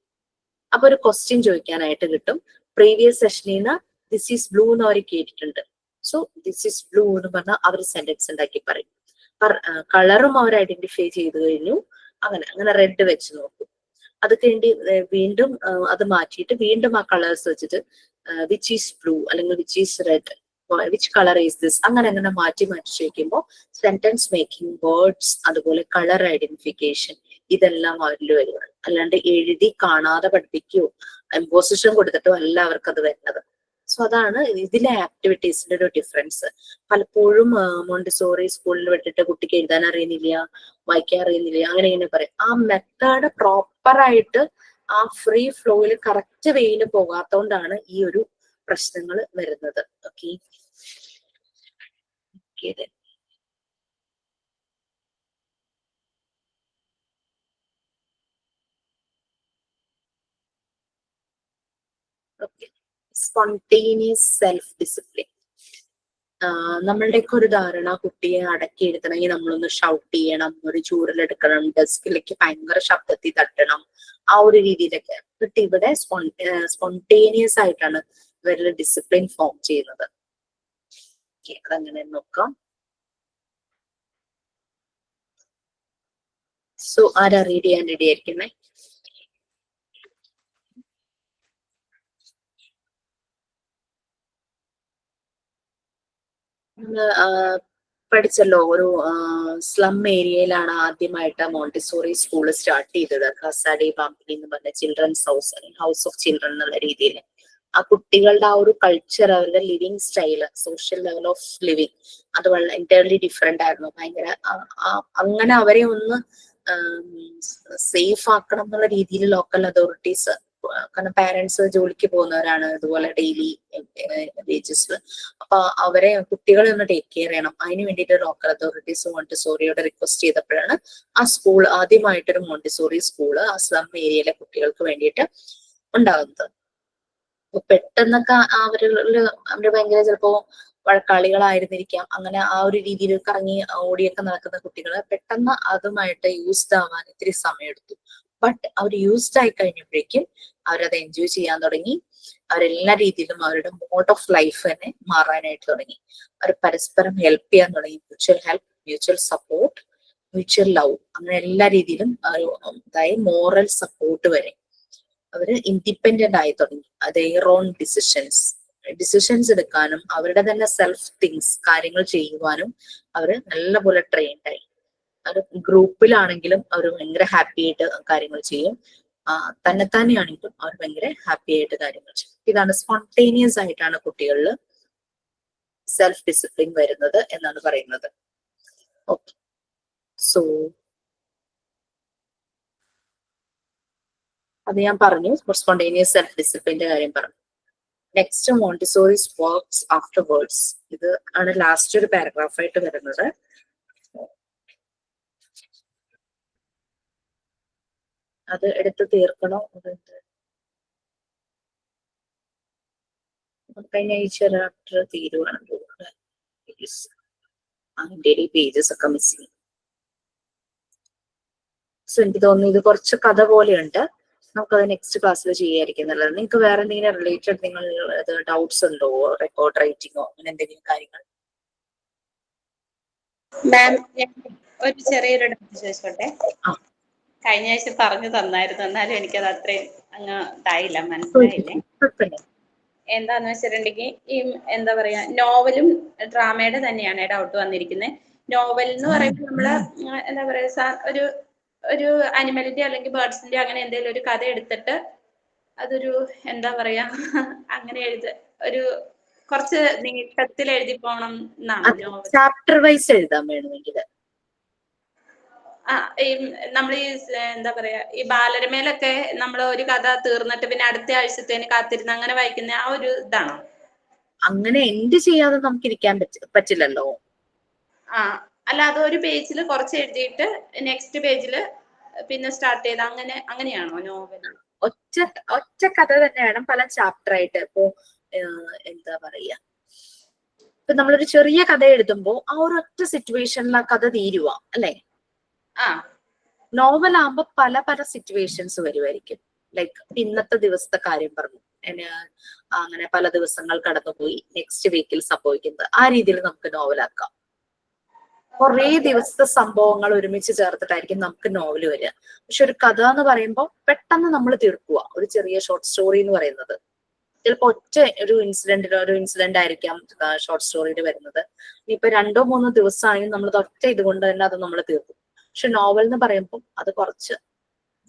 അപ്പൊ ഒരു ക്വസ്റ്റ്യൻ ചോദിക്കാനായിട്ട് കിട്ടും. പ്രീവിയസ് സെഷനിൽ നിന്ന് ദിസ് ഈസ് ബ്ലൂ എന്ന് അവർ കേട്ടിട്ടുണ്ട്. സോ ദിസ് ഈസ് ബ്ലൂ എന്ന് പറഞ്ഞാൽ അവർ സെന്റൻസ് ഉണ്ടാക്കി പറയും. കളറും അവർ ഐഡന്റിഫൈ ചെയ്ത് കഴിഞ്ഞു. അങ്ങനെ റെഡ് വെച്ച് നോക്കും. അത് കഴിഞ്ഞ് വീണ്ടും അത് മാറ്റിയിട്ട് വീണ്ടും ആ കളേഴ്സ് വെച്ചിട്ട് വിച്ച് ഈസ് ബ്ലൂ അല്ലെങ്കിൽ which is red, which colour is this, അങ്ങനെ മാറ്റി ചോദിക്കുമ്പോൾ സെന്റൻസ് മേക്കിംഗ്, വേർഡ്സ്, അതുപോലെ കളർ ഐഡന്റിഫിക്കേഷൻ ഇതെല്ലാം അവരിൽ വരുവാണ്. അല്ലാണ്ട് എഴുതി കാണാതെ പഠിപ്പിക്കുകയോ ഇമ്പോസിഷൻ കൊടുത്തിട്ടോ അല്ല അവർക്ക് അത് വരുന്നത്. സോ അതാണ് ഇതിലെ ആക്ടിവിറ്റീസിന്റെ ഒരു ഡിഫറൻസ്. പലപ്പോഴും മോണ്ടിസോറി സ്കൂളിൽ വിട്ടിട്ട് കുട്ടിക്ക് എഴുതാൻ അറിയുന്നില്ല, വായിക്കാൻ അറിയുന്നില്ല, അങ്ങനെ ഇങ്ങനെ പറയും. ആ മെത്തേഡ് പ്രോപ്പർ ആയിട്ട് ആ ഫ്രീ ഫ്ലോയിൽ കറക്റ്റ് വെയിൽ പോകാത്തോണ്ടാണ് ഈ ഒരു പ്രശ്നങ്ങൾ വരുന്നത്. Okay, spontaneous self discipline. നമ്മളുടെയൊക്കെ ഒരു ധാരണ കുട്ടിയെ അടക്കി എടുക്കണമെങ്കിൽ നമ്മളൊന്ന് ഷൗട്ട് ചെയ്യണം, ഒരു ചൂരലെടുക്കണം, ഡെസ്കിലേക്ക് ഭയങ്കര ശബ്ദത്തിൽ തട്ടണം, ആ ഒരു രീതിയിലൊക്കെ. ബട്ട് ഇവിടെ സ്പോണ്ടേനിയസ് ആയിട്ടാണ് ഇവരിൽ ഡിസിപ്ലിൻ ഫോം ചെയ്യുന്നത്. അതങ്ങനെ നോക്കാം. സോ ആരാ റീഡ് ചെയ്യാൻ റെഡി ആയിരിക്കുന്നേ? പഠിച്ചല്ലോ, ഒരു സ്ലം ഏരിയയിലാണ് ആദ്യമായിട്ട് മോണ്ടിസോറി സ്കൂൾ സ്റ്റാർട്ട് ചെയ്തത്. കസാഡി ബാംബിനി എന്ന് പറഞ്ഞ ചിൽഡ്രൻസ് ഹൗസ് ഓഫ് ചിൽഡ്രൻ എന്നുള്ള രീതിയിൽ. ആ കുട്ടികളുടെ ആ ഒരു കൾച്ചർ, അവരുടെ living style, social level of living, അത് വളരെ എൻറ്റയർലി ഡിഫറെന്റ് ആയിരുന്നു. ഭയങ്കര അങ്ങനെ അവരെ ഒന്ന് സേഫ് ആക്കണം എന്നുള്ള രീതിയിൽ ലോക്കൽ അതോറിറ്റീസ്, കാരണം പാരന്റ്സ് ജോലിക്ക് പോകുന്നവരാണ്, ഇതുപോലെ ഡെയിലി വേജസ്, അപ്പൊ അവരെ കുട്ടികളെ ഒന്ന് ടേക്ക് കെയർ ചെയ്യണം. അതിന് വേണ്ടിയിട്ട് ലോക്കൽ അതോറിറ്റീസ് മോണ്ടിസോറിയോട് റിക്വസ്റ്റ് ചെയ്തപ്പോഴാണ് ആ സ്കൂൾ ആദ്യമായിട്ടൊരു മോണ്ടിസോറി സ്കൂള് ആ സ്ലം ഏരിയയിലെ കുട്ടികൾക്ക് വേണ്ടിയിട്ട് ഉണ്ടാകുന്നത്. അപ്പൊ പെട്ടെന്നൊക്കെ അവര് ഭയങ്കര ചിലപ്പോ വഴക്കാളികളായിരുന്നിരിക്കാം. അങ്ങനെ ആ ഒരു രീതിയിൽ കറങ്ങി ഓടിയൊക്കെ നടക്കുന്ന കുട്ടികള് പെട്ടെന്ന് അതുമായിട്ട് യൂസ്ഡ് ആവാൻ ഇത്തിരി സമയമെടുത്തു. ബട്ട് അവർ യൂസ്ഡ് ആയി കഴിഞ്ഞപ്പോഴേക്കും അവരത് എൻജോയ് ചെയ്യാൻ തുടങ്ങി. അവരെല്ലാ രീതിയിലും അവരുടെ മോഡ് ഓഫ് ലൈഫ് തന്നെ മാറാനായിട്ട് തുടങ്ങി. അവർ പരസ്പരം ഹെൽപ്പ് ചെയ്യാൻ തുടങ്ങി. Mutual help, mutual support, mutual love, അങ്ങനെ എല്ലാ രീതിയിലും അതായത് മോറൽ സപ്പോർട്ട് വരെ അവര് ഇൻഡിപെൻഡന്റ് ആയി തുടങ്ങി. ദെയർ ഓൺ ഡിസിഷൻസ് എടുക്കാനും അവരുടെ തന്നെ സെൽഫ് തിങ്സ് കാര്യങ്ങൾ ചെയ്യുവാനും അവര് നല്ലപോലെ ട്രെയിൻഡ് ആയി. അവർ ഗ്രൂപ്പിലാണെങ്കിലും അവർ ഭയങ്കര ഹാപ്പി ആയിട്ട് കാര്യങ്ങൾ ചെയ്യും. തന്നെത്താനെയാണെങ്കിലും അവർ ഭയങ്കര ഹാപ്പി ആയിട്ട് കാര്യങ്ങൾ ചെയ്യും. ഇതാണ് സ്പോണ്ടേനിയസ് ആയിട്ടാണ് കുട്ടികളിൽ സെൽഫ് ഡിസിപ്ലിൻ വരുന്നത് എന്നാണ് പറയുന്നത്. ഓക്കെ, സോ അത് ഞാൻ പറഞ്ഞു, സ്പോണ്ടേനിയസ് സെൽഫ് ഡിസിപ്ലിന്റെ കാര്യം പറഞ്ഞു. Next Montessori's works afterwards. ഇത് ആണ് ലാസ്റ്റ് ഒരു പാരഗ്രാഫ് ആയിട്ട് വരുന്നത്. അത് എടുത്ത് തീർക്കണോ? കഴിഞ്ഞ ആഴ്ച ചാപ്റ്റർ തീരുവാണ്. അതിന്റെ പേജസ് ഒക്കെ മിസ്സിങ്. സോ എനിക്ക് തോന്നുന്നു ഇത് കുറച്ച് കഥ പോലെയുണ്ട്. നമുക്കത് നെക്സ്റ്റ് ക്ലാസ്സിൽ ചെയ്യാതിരിക്കും നല്ലത്. നിങ്ങൾക്ക് വേറെ എന്തെങ്കിലും റിലേറ്റഡ് നിങ്ങൾ ഡൗട്ട്സ് ഉണ്ടോ? റെക്കോർഡ് റൈറ്റിങ്ങോ അങ്ങനെ എന്തെങ്കിലും കാര്യങ്ങൾ? മാം, ഒരു ചെറിയൊരു ഡൗട്ട് ചോദിച്ചോട്ടെ. കഴിഞ്ഞ ആഴ്ച പറഞ്ഞു തന്നായിരുന്നു, എന്നാലും എനിക്കത് അത്രയും അങ്ങ് ഇതായില്ല, മനസ്സിലായില്ലേ. എന്താന്ന് വെച്ചിട്ടുണ്ടെങ്കിൽ ഈ എന്താ പറയാ, നോവലും ഡ്രാമയുടെ തന്നെയാണ് ഡൗട്ട് വന്നിരിക്കുന്നത്. നോവൽ എന്ന് പറയുമ്പോൾ നമ്മള് എന്താ പറയാ, ഒരു അനിമലിന്റെ അല്ലെങ്കിൽ ബേർഡ്സിന്റെ അങ്ങനെ എന്തെങ്കിലും ഒരു കഥ എടുത്തിട്ട് അതൊരു എന്താ പറയാ അങ്ങനെ ഒരു കുറച്ച് നീട്ടത്തിൽ എഴുതി പോണം എന്നാണ് നോവൽ. ചാപ്റ്റർ വൈസ് എഴുതാൻ വേണമെങ്കിൽ നമ്മൾ ഈ എന്താ പറയാ, ഈ ബാലരമയിലൊക്കെ നമ്മൾ ഒരു കഥ തീർന്നിട്ട് പിന്നെ അടുത്ത ആഴ്ചത്തേന് കാത്തിരുന്ന് അങ്ങനെ വായിക്കുന്ന ആ ഒരു ഇതാണോ? അങ്ങനെ എൻഡ് ചെയ്യാതെ നമുക്ക് ഇരിക്കാൻ പറ്റില്ലല്ലോ. അല്ല, അത് ഒരു പേജിൽ കുറച്ച് എഴുതിയിട്ട് നെക്സ്റ്റ് പേജിൽ പിന്നെ സ്റ്റാർട്ട് ചെയ്ത അങ്ങനെയാണോ നോവൽ? ഒറ്റ ഒറ്റ കഥ തന്നെ വേണം, പല ചാപ്റ്റർ ആയിട്ട്. ഇപ്പോ എന്താ പറയാ, ഇപ്പൊ നമ്മളൊരു ചെറിയ കഥ എഴുതുമ്പോ ആ ഒരു ഒറ്റ സിറ്റുവേഷനിൽ ആ കഥ തീരുക അല്ലെ. ആ നോവൽ ആകുമ്പോ പല പല സിറ്റുവേഷൻസ് വരുമായിരിക്കും. ലൈക്ക് ഇന്നത്തെ ദിവസത്തെ കാര്യം പറഞ്ഞു, അങ്ങനെ പല ദിവസങ്ങൾ കടന്നുപോയി, നെക്സ്റ്റ് വീക്കിൽ സംഭവിക്കുന്നത്, ആ രീതിയിൽ നമുക്ക് നോവലാക്കാം. കുറേ ദിവസത്തെ സംഭവങ്ങൾ ഒരുമിച്ച് ചേർത്തിട്ടായിരിക്കും നമുക്ക് നോവൽ വരിക. പക്ഷെ ഒരു കഥ എന്ന് പറയുമ്പോൾ പെട്ടെന്ന് നമ്മൾ തീർക്കുക. ഒരു ചെറിയ ഷോർട്ട് സ്റ്റോറി എന്ന് പറയുന്നത് ചിലപ്പോ ഒറ്റ ഒരു ഇൻസിഡന്റ് ആയിരിക്കാം ഷോർട്ട് സ്റ്റോറിയിൽ വരുന്നത്. ഇനിയിപ്പോ 2-3 ദിവസമാണെങ്കിൽ നമ്മൾ ഒറ്റ ഇതുകൊണ്ട് തന്നെ അത് നമ്മൾ തീർക്കും. പക്ഷെ നോവൽ എന്ന് പറയുമ്പോൾ അത് കുറച്ച്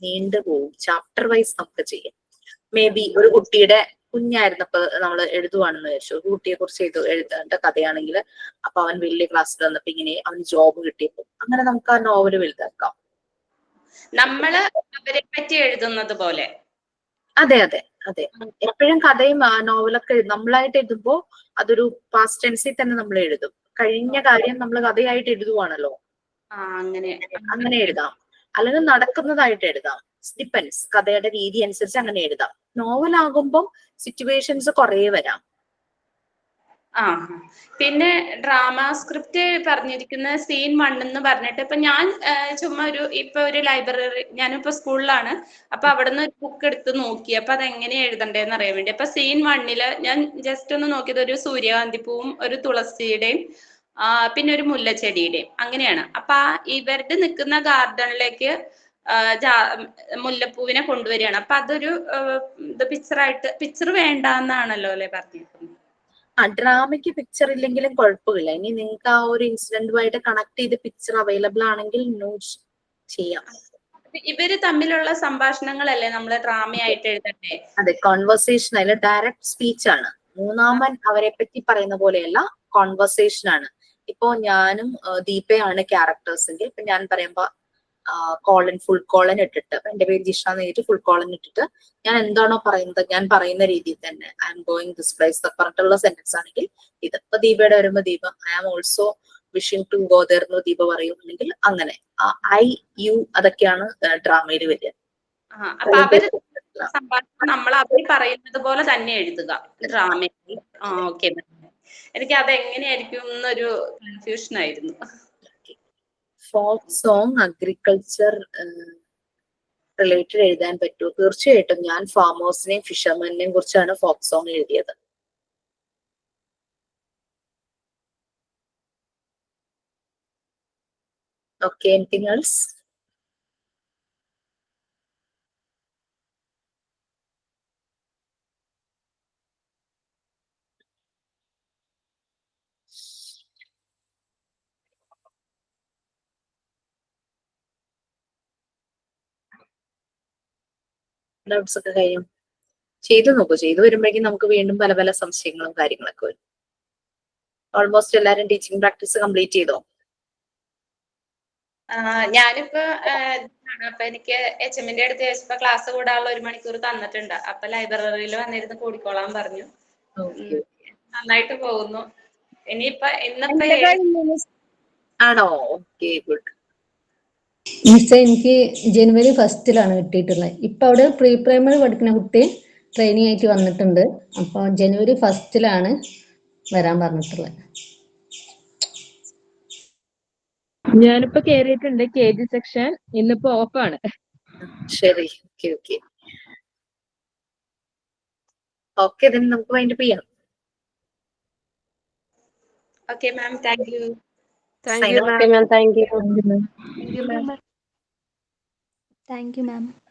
നീണ്ടു പോകും. ചാപ്റ്റർ വൈസ് നമുക്ക് ചെയ്യാം. മേ ബി ഒരു കുട്ടിയുടെ കുഞ്ഞായിരുന്നപ്പോ നമ്മൾ എഴുതുവാണെന്ന് വിചാരിച്ചു, ഒരു കുട്ടിയെ കുറിച്ച് എഴുതേണ്ട കഥയാണെങ്കിൽ അപ്പൊ അവൻ വലിയ ക്ലാസ്സിൽ വന്നപ്പോ ഇങ്ങനെ അവന് ജോബ് കിട്ടിയപ്പോ അങ്ങനെ നമുക്ക് ആ നോവല് വലുതാക്കാം. നമ്മള് അവരെ പറ്റി എഴുതുന്നത് പോലെ. അതെ അതെ അതെ. എപ്പോഴും കഥയും നോവലൊക്കെ നമ്മളായിട്ട് എഴുതുമ്പോ അതൊരു പാസ്റ്റ് ടെൻസിൽ തന്നെ നമ്മൾ എഴുതും. കഴിഞ്ഞ കാര്യം നമ്മൾ കഥയായിട്ട് എഴുതുവാണല്ലോ, അങ്ങനെ എഴുതാം. അല്ലെങ്കിൽ നടക്കുന്നതായിട്ട് എഴുതാം. ഡിപ്പെൻസ്, കഥയുടെ രീതി അനുസരിച്ച് അങ്ങനെ എഴുതാം. നോവലാകുമ്പോൾ സിറ്റുവേഷൻസ് കുറേ വരാം. പിന്നെ ഡ്രാമ സ്ക്രിപ്റ്റ് പറഞ്ഞിരിക്കുന്ന സീൻ 1 എന്ന് പറഞ്ഞിട്ട് ഇപ്പൊ ഞാൻ ചുമ്മാ ഒരു ലൈബ്രറി, ഞാനിപ്പോ സ്കൂളിലാണ്, അപ്പൊ അവിടെ നിന്ന് ഒരു ബുക്ക് എടുത്ത് നോക്കി. അപ്പൊ അതെങ്ങനെ എഴുതണ്ടേന്ന് അറിയാൻ വേണ്ടി അപ്പൊ സീൻ 1 ഞാൻ ജസ്റ്റ് ഒന്ന് നോക്കിയത് ഒരു സൂര്യകാന്തി പൂവും ഒരു തുളസിയുടെയും പിന്നെ ഒരു മുല്ലച്ചെടിയുടെയും അങ്ങനെയാണ്. അപ്പൊ ഇവരുടെ നിൽക്കുന്ന ഗാർഡനിലേക്ക് മുല്ലപ്പൂവിനെ കൊണ്ടുവരികയാണ്. അപ്പൊ അതൊരു പിക്ചർ വേണ്ട എന്നാണല്ലോ അല്ലെ പറഞ്ഞിരിക്കുന്നത്? ഡ്രാമയ്ക്ക് പിക്ചർ ഇല്ലെങ്കിലും കുഴപ്പമില്ല. ഇനി നിങ്ങൾക്ക് ആ ഒരു ഇൻസിഡന്റുമായിട്ട് കണക്ട് ചെയ്ത് പിക്ചർ അവൈലബിൾ ആണെങ്കിൽ ചെയ്യാം. ഇവര് തമ്മിലുള്ള സംഭാഷണങ്ങളല്ലേ നമ്മള് ഡ്രാമയായിട്ട് എഴുതണ്ടേ? അതെ, കോൺവെർസേഷൻ അതിൽ ഡയറക്റ്റ് സ്പീച്ച് ആണ്. മൂന്നാമൻ അവരെ പറ്റി പറയുന്ന പോലെയല്ല, കോൺവെർസേഷൻ ആണ്. ഇപ്പോ ഞാനും ദീപയാണ് ക്യാരക്ടേഴ്സിന്റെ. ഇപ്പൊ ഞാൻ പറയുമ്പോ ഫുൾ കോളൻ ഇട്ടിട്ട്, എന്റെ പേര് ജിഷ എന്ന് എഴുതിയിട്ട് ഫുൾ കോളൻ ഇട്ടിട്ട് ഞാൻ എന്താണോ പറയുന്നത് ഞാൻ പറയുന്ന രീതിയിൽ തന്നെ I am going this place പറഞ്ഞിട്ടുള്ള സെന്റൻസ് ആണെങ്കിൽ ഇത്. ഇപ്പൊ ദീപയുടെ വരുമ്പോ Deepa I am also wishing to go there എന്ന് ദീപ പറയുന്നുണ്ടെങ്കിൽ അങ്ങനെ ഐ യു അതൊക്കെയാണ് ഡ്രാമയിൽ വരിക. അപ്പൊ അവര് സംഭാഷണം നമ്മൾ അവർ പറയുന്നത് പോലെ തന്നെ എഴുതുക ഡ്രാമയിൽ. ഓക്കെ, എനിക്ക് അത് എങ്ങനെയായിരിക്കും എന്നൊരു കൺഫ്യൂഷൻ ആയിരുന്നു. ഫോക്ക് സോങ് അഗ്രികൾച്ചർ റിലേറ്റഡ് എഴുതാൻ പറ്റുമോ? തീർച്ചയായിട്ടും. ഞാൻ ഫാമേഴ്സിനെയും ഫിഷർമാനെയും കുറിച്ചാണ് ഫോക്ക് സോങ് എഴുതിയത്. Okay, anything else? ഡൗട്ട്സ് ഒക്കെ കഴിയും. ചെയ്തു നോക്കൂ. ചെയ്തു വരുമ്പോഴേക്കും നമുക്ക് വീണ്ടും പല പല സംശയങ്ങളും കാര്യങ്ങളൊക്കെ വരും. ഓൾമോസ്റ്റ് എല്ലാരും ടീച്ചിങ് പ്രാക്ടീസ് കംപ്ലീറ്റ് ചെയ്തോ? ഞാനിപ്പോ അപ്പൊ എനിക്ക് HM-ന്റെ അടുത്ത് ചോദിച്ചപ്പോ ക്ലാസ് കൂടാനുള്ള 1 മണിക്കൂർ തന്നിട്ടുണ്ട്. അപ്പൊ ലൈബ്രറിയിൽ വന്നിരുന്ന് കൂടിക്കോളാൻ പറഞ്ഞു. നന്നായിട്ട് പോകുന്നു. ഇനിയിപ്പോ ഇന്നത്തെ ആണോ? Okay, good. മിസ്സേ, എനിക്ക് ജനുവരി 1 കിട്ടിയിട്ടുള്ളത്. ഇപ്പൊ അവിടെ പ്രീ പ്രൈമറി പഠിക്കുന്ന കുട്ടി ട്രെയിനിങ് ആയിട്ട് വന്നിട്ടുണ്ട്. അപ്പൊ ജനുവരി 1 വരാൻ പറഞ്ഞിട്ടുള്ളത്. ഞാനിപ്പോ കേറിയിട്ടുണ്ട് KG സെക്ഷൻ. ഇന്നിപ്പോ ഓഫാണ്. ശരി, ഓക്കെ ഓക്കെ ഓക്കെ. then നമുക്ക് വൈൻഡപ്പ് ചെയ്യാം. Okay ma'am, thank you. Okay, ma'am. Thank you. Thank you, ma'am.